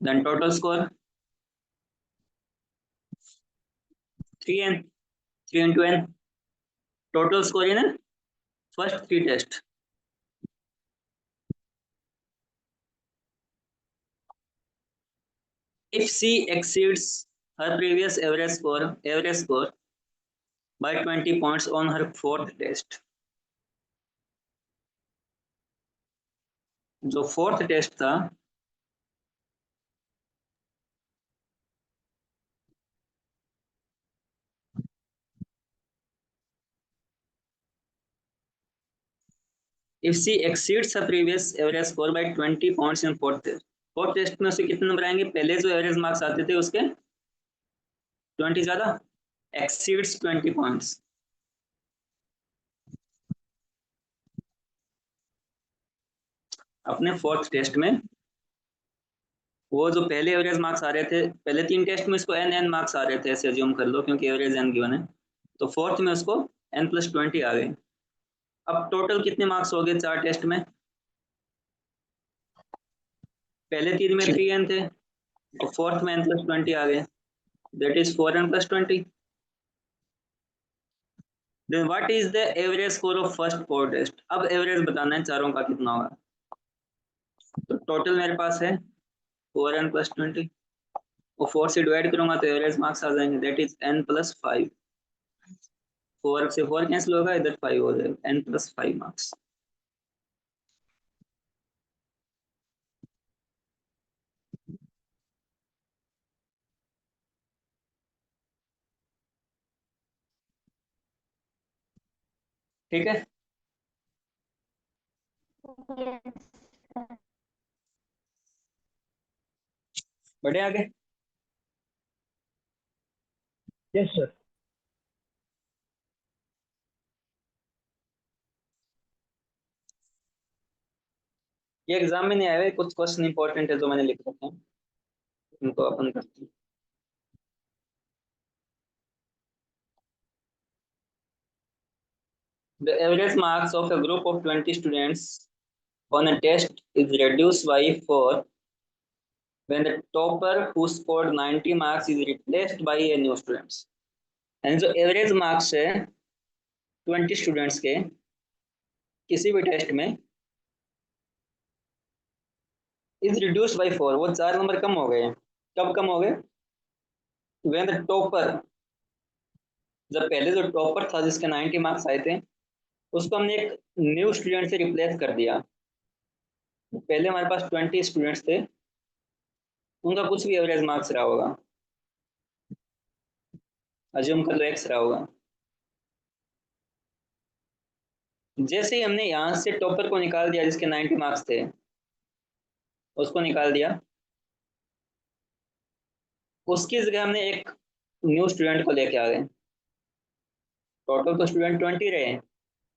Then total score 3n, 3 into n. Total score in first three test. If she exceeds her previous average score by 20 points on her fourth test. जो fourth test था if she exceeds her previous average score by 20 points in fourth test में उसे कितने number आएंगे, पहले जो average marks आते थे उसके 20 ज्यादा, exceeds 20 points। अपने फोर्थ टेस्ट में वो जो पहले एवरेज मार्क्स आ रहे थे, पहले तीन टेस्ट में इसको एन मार्क्स आ रहे थे, ऐसे अज्यूम कर लो क्योंकि एवरेज एन गिवन है, तो फोर्थ में उसको n+20 आ गए। अब टोटल कितने मार्क्स हो गए चार टेस्ट में, पहले तीन में 3n थे और फोर्थ में n+20 आ गए, that is 4n+20। Then what is the average score of first four test. अब एवरेज बताना है चारों का कितना होगा, तो टोटल मेरे पास है 4n+20 और 4 से डिवाइड करूंगा तो एवरेज मार्क्स आ जाएंगे, दैट इज n+5। 4 से 4 कैंसिल होगा, इधर 5 हो जाएगा, n+5 मार्क्स। ठीक है, Yes, sir. बढ़े आगे। Yes sir. ये एग्जाम में नहीं आए हुए, कुछ क्वेश्चन इंपॉर्टेंट है जो मैंने लिख रखे हैं, उनको अपन करते हैं। The average marks of a group of 20 students on a test is reduced by 4 when the topper who scored 90 marks is replaced by a new students, यानी जो एवरेज मार्क्स है 20 स्टूडेंट्स के किसी भी टेस्ट में इज रिड्यूस्ड बाय 4, वो 4 number कम हो गए। कब कम हो गए? when the topper, जब पहले जो टॉपर था जिसके 90 मार्क्स आए थे उसको हमने एक न्यू स्टूडेंट से रिप्लेस कर दिया। पहले हमारे पास 20 स्टूडेंट्स थे, उनका कुछ भी एवरेज मार्क्स रहा होगा, अज्यूम कर लो एक्स रहा होगा। जैसे ही हमने यहाँ से टॉपर को निकाल दिया जिसके 90 मार्क्स थे, उसको निकाल दिया, उसकी जगह हमने एक न्यू स्टूडेंट को लेके आ गए। टोटल तो स्टूडेंट 20 रहे,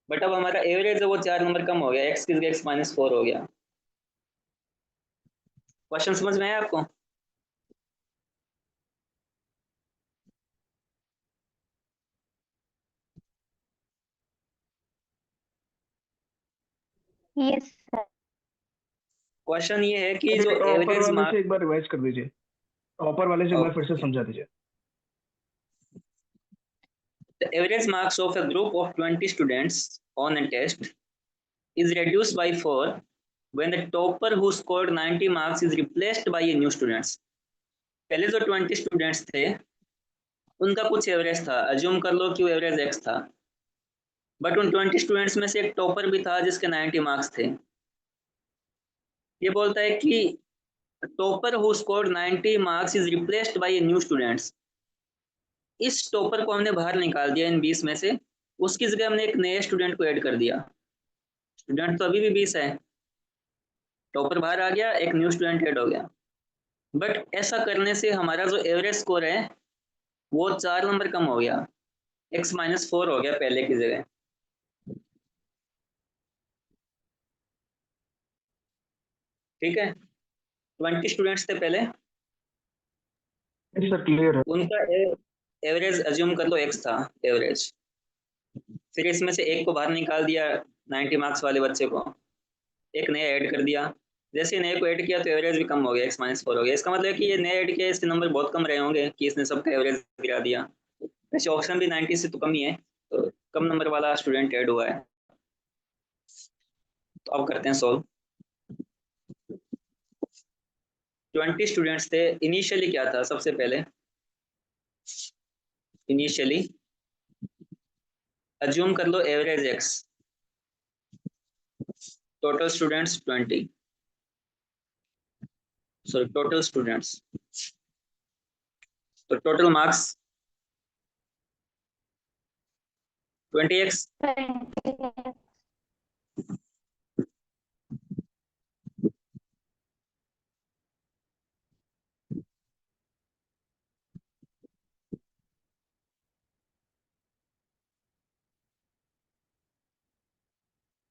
बट अब हमारा एवरेज है वो 4 नंबर कम हो गया, एक्स की जगह एक्स माइनस 4 हो गया। क्वेश्चन समझ में आया आपको? Yes, sir. क्वेश्चन ये है कि अभी जो टॉपर एवरेज वाले मार्क्स, से एक बार रिवाइज कर दीजिए, टॉपर वाले से एक बार फिर से समझा दीजिए। the average marks of a group of 20 students on a test is reduced by 4 when the topper who scored 90 marks is replaced by a new students। पहले जो 20 स्टूडेंट्स थे उनका कुछ एवरेज था, अज्यूम कर लो कि वो एवरेज एक्स था, बट उन 20 स्टूडेंट्स में से एक टॉपर भी था जिसके 90 मार्क्स थे। ये बोलता है कि topper who scored 90 marks is replaced by a new students. इस टॉपर को हमने बाहर निकाल दिया इन 20 में से, उसकी जगह हमने एक नए स्टूडेंट को ऐड कर दिया। स्टूडेंट तो अभी भी 20 है, टॉपर बाहर आ गया, एक न्यू स्टूडेंट ऐड हो गया। बट ऐसा करने से हमारा जो एवरेज स्कोर है वो 4 नंबर कम हो गया, एक्स माइनस 4 हो गया पहले की जगह। ठीक है, 20 स्टूडेंट्स थे पहले, सर क्लियर है। उनका एवरेज अज्यूम कर लो एक्स था एवरेज। फिर इसमें से एक को बाहर निकाल दिया 90 मार्क्स वाले बच्चे को, एक नया ऐड कर दिया। जैसे नए को ऐड किया तो एवरेज भी कम हो गया, एक्स माइनस 4 हो गया। इसका मतलब है कि ये नए ऐड किया, इसके नंबर बहुत कम रहे होंगे कि इसने सबका एवरेज गिरा दिया। वैसे ऑप्शन भी 90 से तो कम ही है, तो कम नंबर वाला स्टूडेंट ऐड हुआ है। तो अब करते हैं सॉल्व। 20 स्टूडेंट्स थे, इनिशियली क्या था? सबसे पहले इनिशियली अज्यूम कर लो average X, total students 20, sorry total students, तो टोटल मार्क्स 20x। 20.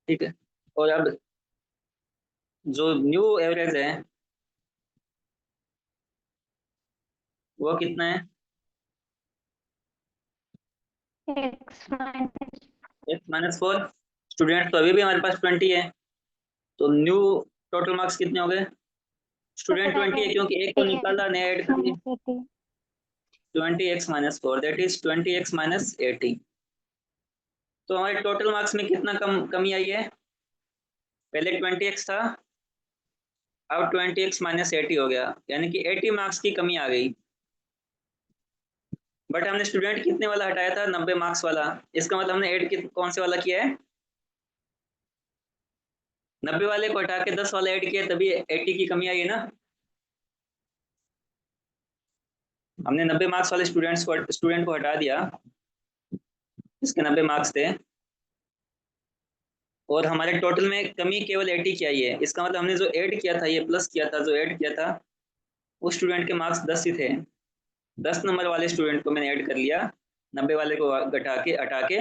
ठीक है, और अब जो न्यू एवरेज है वो कितना है? X minus. X minus 4। Student तो अभी भी हमारे पास 20 है, तो न्यू टोटल मार्क्स कितने हो गए? स्टूडेंट 20 है क्योंकि एक को निकाला, नया ऐड कर दिया। 80. 20x minus 4 that is 20x minus 80। तो हमारे टोटल मार्क्स में कितना कमी आई है? पहले 20x था, अब 20x माइनस 80 हो गया, यानी कि 80 मार्क्स की कमी आ गई। बट हमने स्टूडेंट कितने वाला हटाया था? 90 मार्क्स वाला। इसका मतलब हमने ऐड कौन से वाला किया है? 90 वाले को हटा के 10 वाला ऐड किया, तभी 80 की कमी आई है ना। हमने 90 मार्क्स वाले स्टूडेंट को हटा दिया, इसके 90 मार्क्स थे, और हमारे टोटल में कमी केवल 80 की आई है। इसका मतलब हमने जो ऐड किया था, ये प्लस किया था, जो ऐड किया था उस स्टूडेंट के मार्क्स 10 ही थे। 10 नंबर वाले स्टूडेंट को मैंने ऐड कर लिया, 90 वाले को हटा के,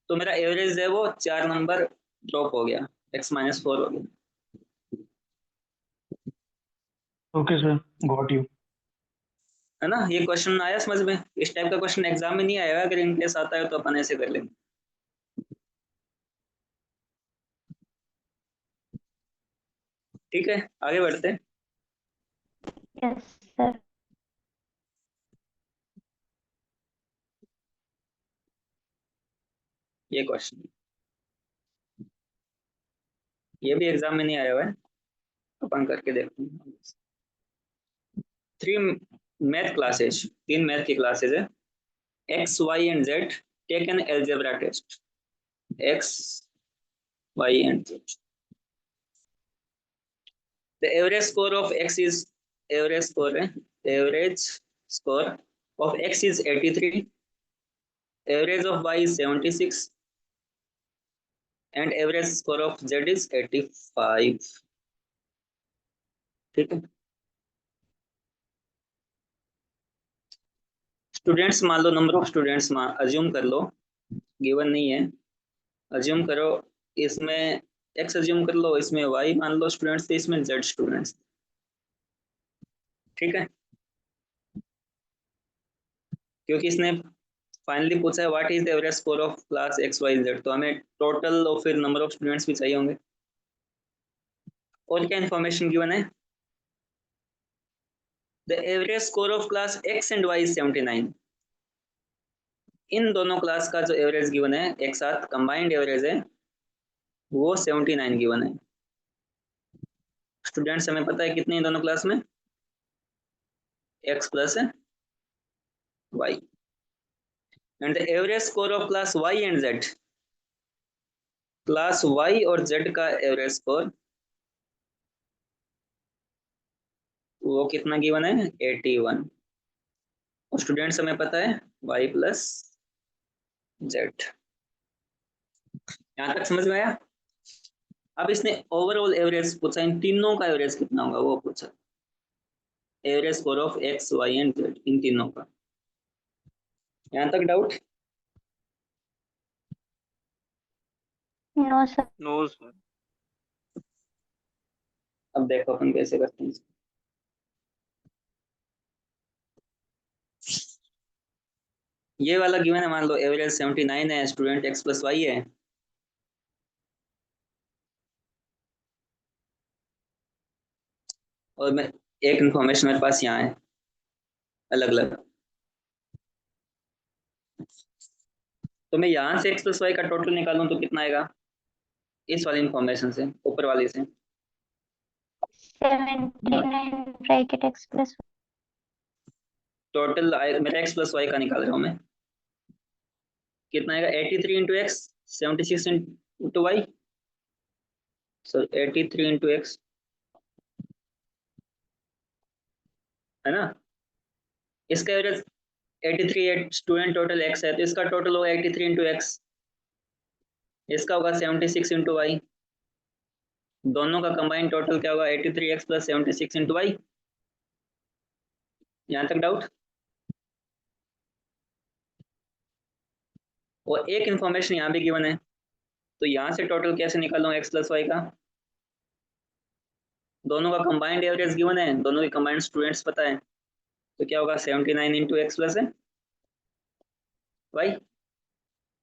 तो मेरा एवरेज है वो 4 नंबर ड्रॉप हो गया, एक्स माइनस 4 हो गया। Okay sir, got you. है ना? ये क्वेश्चन आया समझ में? इस टाइप का क्वेश्चन एग्जाम में नहीं आएगा, अगर इनकेस आता है तो अपन ऐसे कर लेंगे। ठीक है, आगे बढ़ते हैं। Yes, sir. ये क्वेश्चन, ये भी एग्जाम में नहीं आया हुआ है, अपन करके देखते हैं। 3 मैथ क्लासेज, 3 मैथ की क्लासेज है। X Y and Z take an algebra test. X Y and Z, the average score of x is average score of x is 83, average of y is 76, and average score of z is 85। ठीक है students, मान लो number of students assume कर लो, given नहीं है, assume करो इसमें x assume कर लो, इसमें y मान लो स्टूडेंट्स थे, इसमें z स्टूडेंट्स। ठीक है, क्योंकि इसने फाइनली पूछा है what is the average score of class X Y Z, तो हमें टोटल और फिर नंबर ऑफ स्टूडेंट्स भी चाहिए होंगे। और क्या इन्फॉर्मेशन गिवन है, the average score of class X and Y 79। इन दोनों क्लास का जो एवरेज गिवन है, एक साथ कंबाइंड एवरेज है, वो 79 गिवन है। स्टूडेंट्स हमें पता है कितने हैं दोनों क्लास में, X plus Y, and the average score of class Y and Z, class Y और जेड का एवरेज स्कोर वो कितना गिवन है, 81। और स्टूडेंट्स हमें पता है वाई प्लस जेड। यहाँ तक समझ में आया। अब इसने ओवरऑल एवरेज पूछा, इन तीनों का एवरेज कितना होगा वो पूछा, average score of X Y and Z इन तीनों का। यहाँ तक doubt? No, sir. No sir. अब देखो अपन कैसे करते हैं। ये वाला गिवन है, मान लो एवरेज 79 है, स्टूडेंट एक्स प्लस वाई है। और मैं एक इंफॉर्मेशन मेरे पास यहाँ है अलग अलग, तो मैं यहाँ से एक्स प्लस वाई का टोटल निकालूं तो कितना आएगा, इस वाली इंफॉर्मेशन से, ऊपर वाली से। 79 bracket x plus टोटल मेरा एक्स प्लस वाई का निकाल रहा हूँ मैं, कितना आएगा, 83 into X, 76 into Y, sir 83 into X, है ना। इसका एवरेज 83, स्टूडेंट टोटल एक्स है, तो इसका टोटल होगा 83 इंटू एक्स, इसका होगा 76 इंटू वाई, दोनों का कंबाइंड टोटल क्या होगा, 83 एक्स प्लस 76 इंटू वाई। यहाँ तक डाउट? और एक इंफॉर्मेशन यहाँ भी गिवन है, तो यहाँ से टोटल कैसे निकालूं एक्स प्लस वाई का, दोनों का कंबाइंड एवरेज गिवन है, दोनों के कंबाइंड स्टूडेंट्स पता है, तो क्या होगा 79 into X plus Y,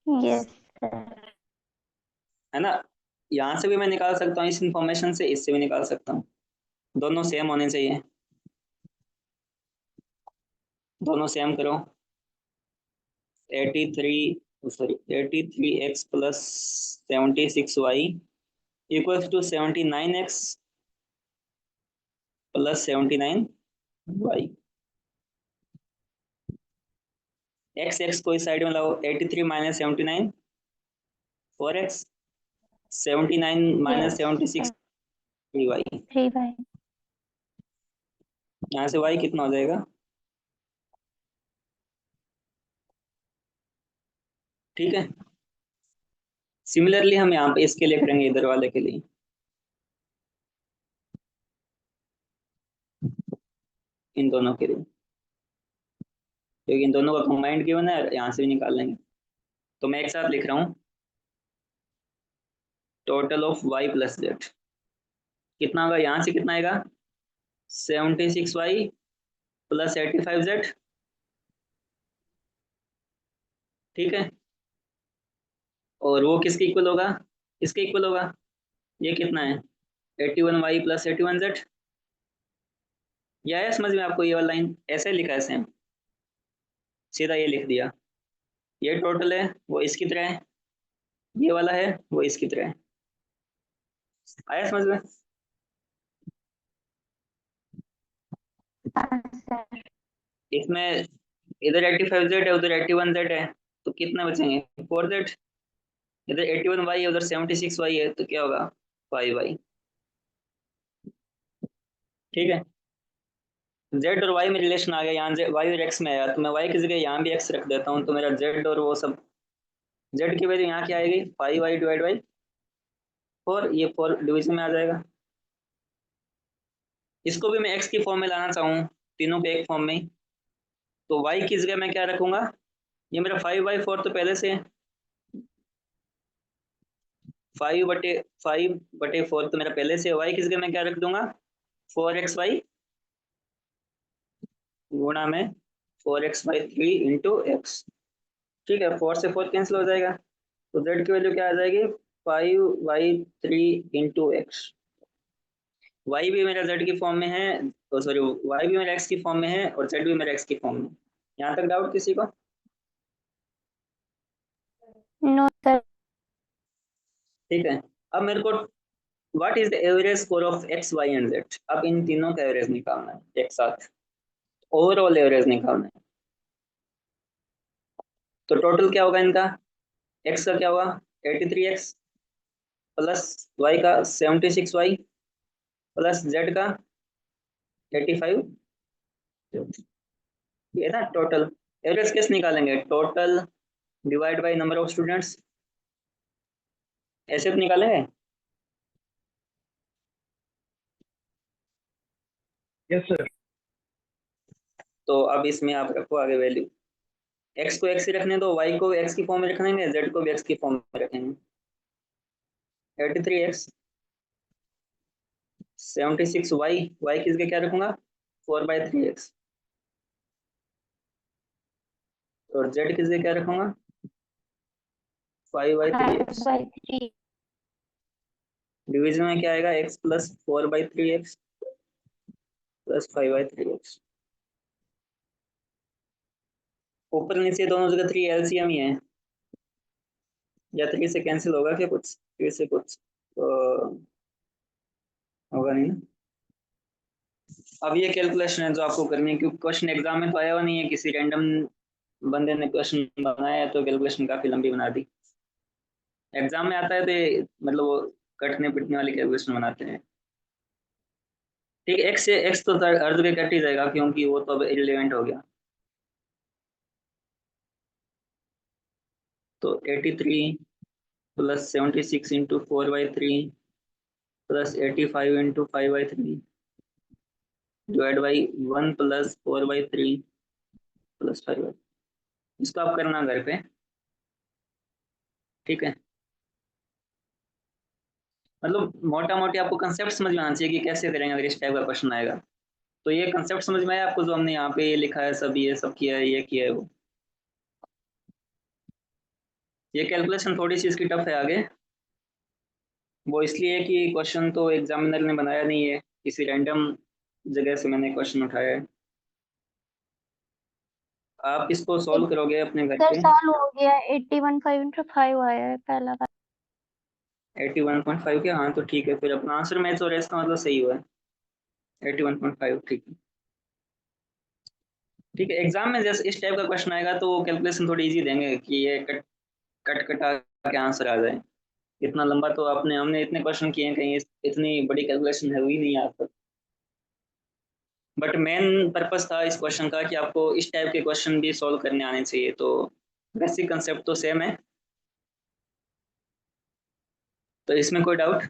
yes, sir. है ना। यहाँ से भी मैं निकाल सकता हूँ, इस इंफॉर्मेशन से, इससे भी निकाल सकता हूँ, दोनों सेम होने चाहिए, दोनों सेम करो। 83 X plus 76 Y equals to 79 X plus 79 Y. X X को इस साइड में लाओ, 83 minus 79 4x, 79 minus Yes, 76 sir. 3y। 3y. यहाँ से y कितना हो जाएगा, ठीक है। सिमिलरली हम यहाँ पे इसके लिए करेंगे, इधर वाले के लिए, इन दोनों के लिए, क्योंकि इन दोनों का कंबाइंड गिवन है, यहाँ से भी निकाल लेंगे। तो मैं एक साथ लिख रहा हूँ, total of y plus Z कितना होगा, यहाँ से कितना आएगा, 76y प्लस 85z, ठीक है। और वो किसके इक्वल होगा, इसके इक्वल होगा, ये कितना है, 81y प्लस 81z, या है समझ में आपको? ये वाला लाइन ऐसे लिखा है सेम, सीधा ये लिख दिया, ये टोटल है वो इसकी तरह है, ये वाला है वो इसकी तरह है। आया समझ में? हाँ सर। इसमें इधर 85Z है उधर 81Z है, तो कितने बचेंगे? 4Z। इधर 81Y है उधर 76Y है, तो क्या होगा? 5Y। ठीक है, Z और Y में रिलेशन आ गया, यहाँ Y और X में आया, तो मैं Y की जगह यहाँ भी X रख देता हूँ, तो मेरा Z और वो सब, Z की वैल्यू यहाँ क्या आएगी? 5Y डिवाइड बाई 4, ये 4 डिवीजन में आ जाएगा। इसको भी मैं X की फॉर्म में लाना चाहूँ, तीनों को एक फॉर्म में, तो Y की जगह मैं क्या रखूंगा? ये मेरा 5/4 तो पहले से है, 5/4 तो मेरा पहले से है। Y की जगह मैं क्या रख दूंगा? 4XY गुणा में 4x/3 इंटू एक्स। ठीक है, 4 से 4 कैंसिल हो जाएगा, तो Z की वैल्यू क्या आ जाएगी? 5/3 इंटू एक्स। Y भी मेरा Z की फॉर्म में है, तो सॉरी Y भी मेरा X की फॉर्म में है और Z भी मेरा X की फॉर्म में। यहाँ तक डाउट किसी को? No sir. ठीक है, अब मेरे को what is the average score of X, Y and Z? अब इन तीनों का एवरेज निकालना है एक साथ, ओवरऑल एवरेज निकालना है। तो टोटल क्या होगा इनका? X का क्या होगा? 83X प्लस Y का 76Y प्लस Z का 85, ये ना टोटल। एवरेज कैसे निकालेंगे? Total divide by number of students, ऐसे तो निकालेंगे। Yes sir. तो अब इसमें आप रखो आगे वैल्यू, x को x ही रखने दो, y को x की फॉर्म में रखेंगे, z को भी x की फॉर्म में रखेंगे। 83x 76y, y की जगह क्या रखूंगा? 4/3x, और z की जगह क्या रखूंगा? 5/3x। 5/3। डिवीजन में क्या आएगा? x plus 4/3x plus 5/3x। ऊपर नीचे दोनों जगह 3 एलसीएम ही है, या 3 से कैंसिल होगा क्या? कुछ 3 से कुछ तो होगा नहीं ना। अब ये कैलकुलेशन है जो आपको करनी है, क्योंकि क्वेश्चन एग्जाम में तो आया हुआ नहीं है, किसी रैंडम बंदे ने क्वेश्चन बनाया है, तो कैलकुलेशन काफी लंबी बना दी। एग्जाम में आता है तो मतलब वो कटने पिटने वाली कैलकुलेशन बनाते हैं। ठीक है, एक्स से एक्स तो हर जगह कट ही जाएगा, क्योंकि वो तो अब इररिलेवेंट हो गया। तो 83 plus 76 into 4/3 plus 85 into 5/3 divide by 1 plus 4/3 plus 5/3। इसको आप करना घर पे। ठीक है, मतलब मोटा मोटी आपको कंसेप्ट समझ में आना चाहिए कि कैसे करेंगे अगर इस टाइप का क्वेश्चन आएगा। तो ये कंसेप्ट समझ में आया आपको, जो हमने यहाँ पे ये लिखा है सब, ये सब किया है, ये किया है वो। ये कैलकुलेशन थोड़ी सी इसकी टफ है आगे, वो इसलिए कि क्वेश्चन तो एग्जामिनर ने बनाया नहीं है, किसी रैंडम जगह से मैंने क्वेश्चन उठाया है। आप इसको सॉल्व करोगे अपने घर सर पे। सॉल्व हो गया। 81 into 5 आया है पहला बार। 81.5 के, हाँ तो ठीक है, फिर अपना आंसर मैच हो रहा है, इसका मतलब सही हुआ है। 81.5 ठीक है। ठीक है, एग्जाम में जैसे इस टाइप का क्वेश्चन आएगा तो कैलकुलेशन थोड़ी इजी देंगे कि ये कट कट कटा के आंसर आ जाए। इतना लंबा तो आपने हमने इतने क्वेश्चन किए हैं, कहीं इतनी बड़ी कैलकुलेशन है हुई नहीं आज तक। बट मेन पर्पस था इस क्वेश्चन का कि आपको इस टाइप के क्वेश्चन भी सॉल्व करने आने चाहिए, तो बेसिक कंसेप्ट तो सेम है। तो इसमें कोई डाउट?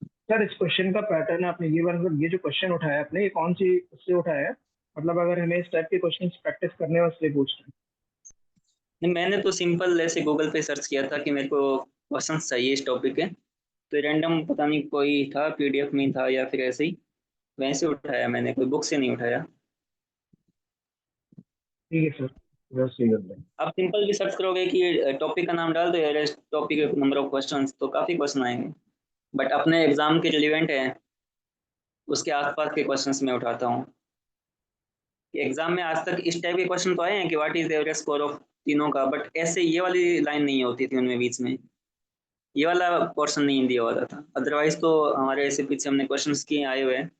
सर इस क्वेश्चन का पैटर्न आपने ये बार ये जो क्वेश्चन उठाया आपने, ये कौन सी उससे उठाया है? मतलब अगर हमें इस टाइप के क्वेश्चन प्रैक्टिस करने वास्ते पूछ रहे हैं। नहीं, मैंने तो सिंपल ऐसे गूगल पे सर्च किया था कि मेरे को क्वेश्चन चाहिए इस टॉपिक के, तो रैंडम पता नहीं कोई था, पीडीएफ में था या फिर ऐसे ही वैसे उठाया मैंने, कोई बुक से नहीं उठाया। ठीक है सर, बस सही कर लें। आप सिंपल भी सर्च करोगे कि टॉपिक का नाम डाल दो या टॉपिक नंबर ऑफ क्वेश्चंस, तो काफ़ी क्वेश्चन आएंगे, बट अपने एग्जाम के रिलेवेंट है उसके आसपास के क्वेश्चंस मैं उठाता हूँ। एग्जाम में आज तक इस टाइप के क्वेश्चन तो आए हैं कि what is the average score of तीनों का, बट ऐसे ये वाली लाइन नहीं होती थी उनमें बीच में, ये वाला पोर्शन नहीं दिया होता था। अदरवाइज तो हमारे ऐसे पीछे हमने क्वेश्चंस किए आए हुए हैं।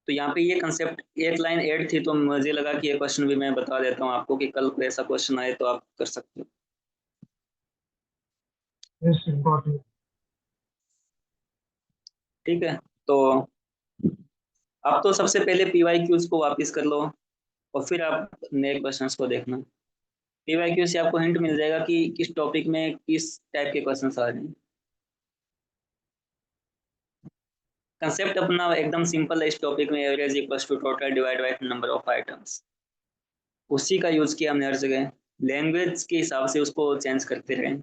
तो यहाँ पे ये कंसेप्ट एक लाइन ऐड थी, तो मुझे लगा कि ये क्वेश्चन भी मैं बता देता हूँ आपको कि कल को ऐसा क्वेश्चन आए तो आप कर सकते हो। Yes, important. ठीक है, तो आप तो सबसे पहले PYQs को वापस कर लो और फिर आप नए क्वेश्चंस को देखना। PYQ से आपको हिंट मिल जाएगा कि किस टॉपिक में किस टाइप के क्वेश्चंस आ रहे हैं। कंसेप्ट अपना एकदम सिंपल है इस टॉपिक में, average equals to total divide by number of items, उसी का यूज किया हमने हर जगह। लैंग्वेज के हिसाब से उसको चेंज करते रहे,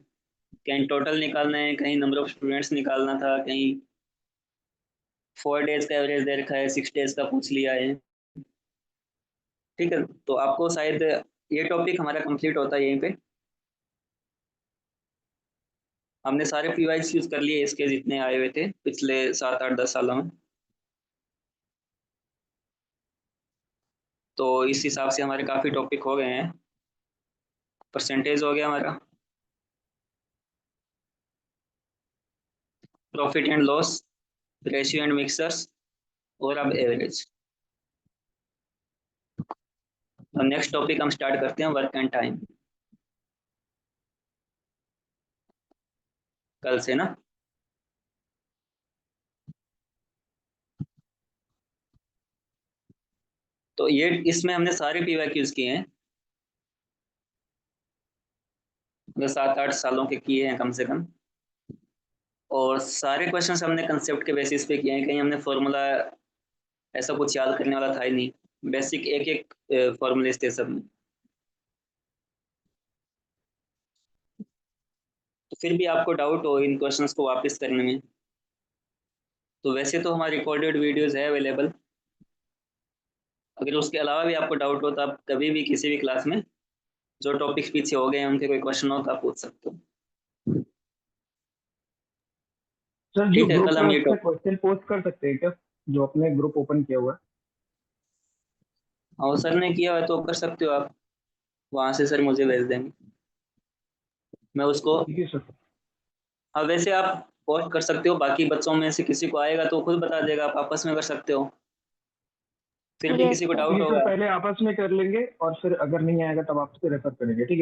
कहीं टोटल निकालना है, कहीं नंबर ऑफ स्टूडेंट्स निकालना था, कहीं 4 डेज का एवरेज दे रखा है, 6 डेज का पूछ लिया है। ठीक है, तो आपको शायद ये टॉपिक हमारा कंप्लीट होता है यहीं पे। हमने सारे PYQs यूज कर लिए इसके जितने आए हुए थे पिछले 7, 8, 10 सालों में। तो इस हिसाब से हमारे काफी टॉपिक हो गए हैं। परसेंटेज हो गया हमारा, profit and loss, ratio and mixers, और अब एवरेज। तो नेक्स्ट टॉपिक हम स्टार्ट करते हैं वर्क एंड टाइम, कल से ना। तो ये इसमें हमने सारे PYQs किए हैं, 7, 8 सालों के किए हैं कम से कम। और सारे क्वेश्चंस हमने कंसेप्ट के बेसिस पे किए हैं, कहीं हमने फॉर्मूला ऐसा कुछ याद करने वाला था ही नहीं, बेसिक एक एक फॉर्मूले थे सब में। तो फिर भी आपको डाउट हो इन क्वेश्चंस को वापस करने में, तो वैसे तो हमारी रिकॉर्डेड वीडियोस है अवेलेबल। अगर उसके अलावा भी आपको डाउट हो तो आप कभी भी किसी भी क्लास में जो टॉपिक्स पीछे हो गए हैं उनके कोई क्वेश्चन हो तो आप पूछ सकते हो। सर जो ठीक है, ग्रुप कल है हम ये उससे क्वेश्चन पोस्ट कर सकते हैं क्या, जो अपने ग्रुप ओपन किया हुआ है? और सर ने किया है तो कर सकते हो आप, वहां से सर मुझे भेज देंगे, मैं उसको। ठीक है सर। हाँ, वैसे आप पोस्ट कर सकते हो, बाकी बच्चों में से किसी को आएगा तो खुद बता देगा, आप आपस में कर सकते हो। फिर भी यस किसी को सर। डाउट ठीक है सर, होगा। पहले आपस में कर लेंगे और फिर अगर नहीं आएगा तब आपसे रेफर करेंगे, ठीक है।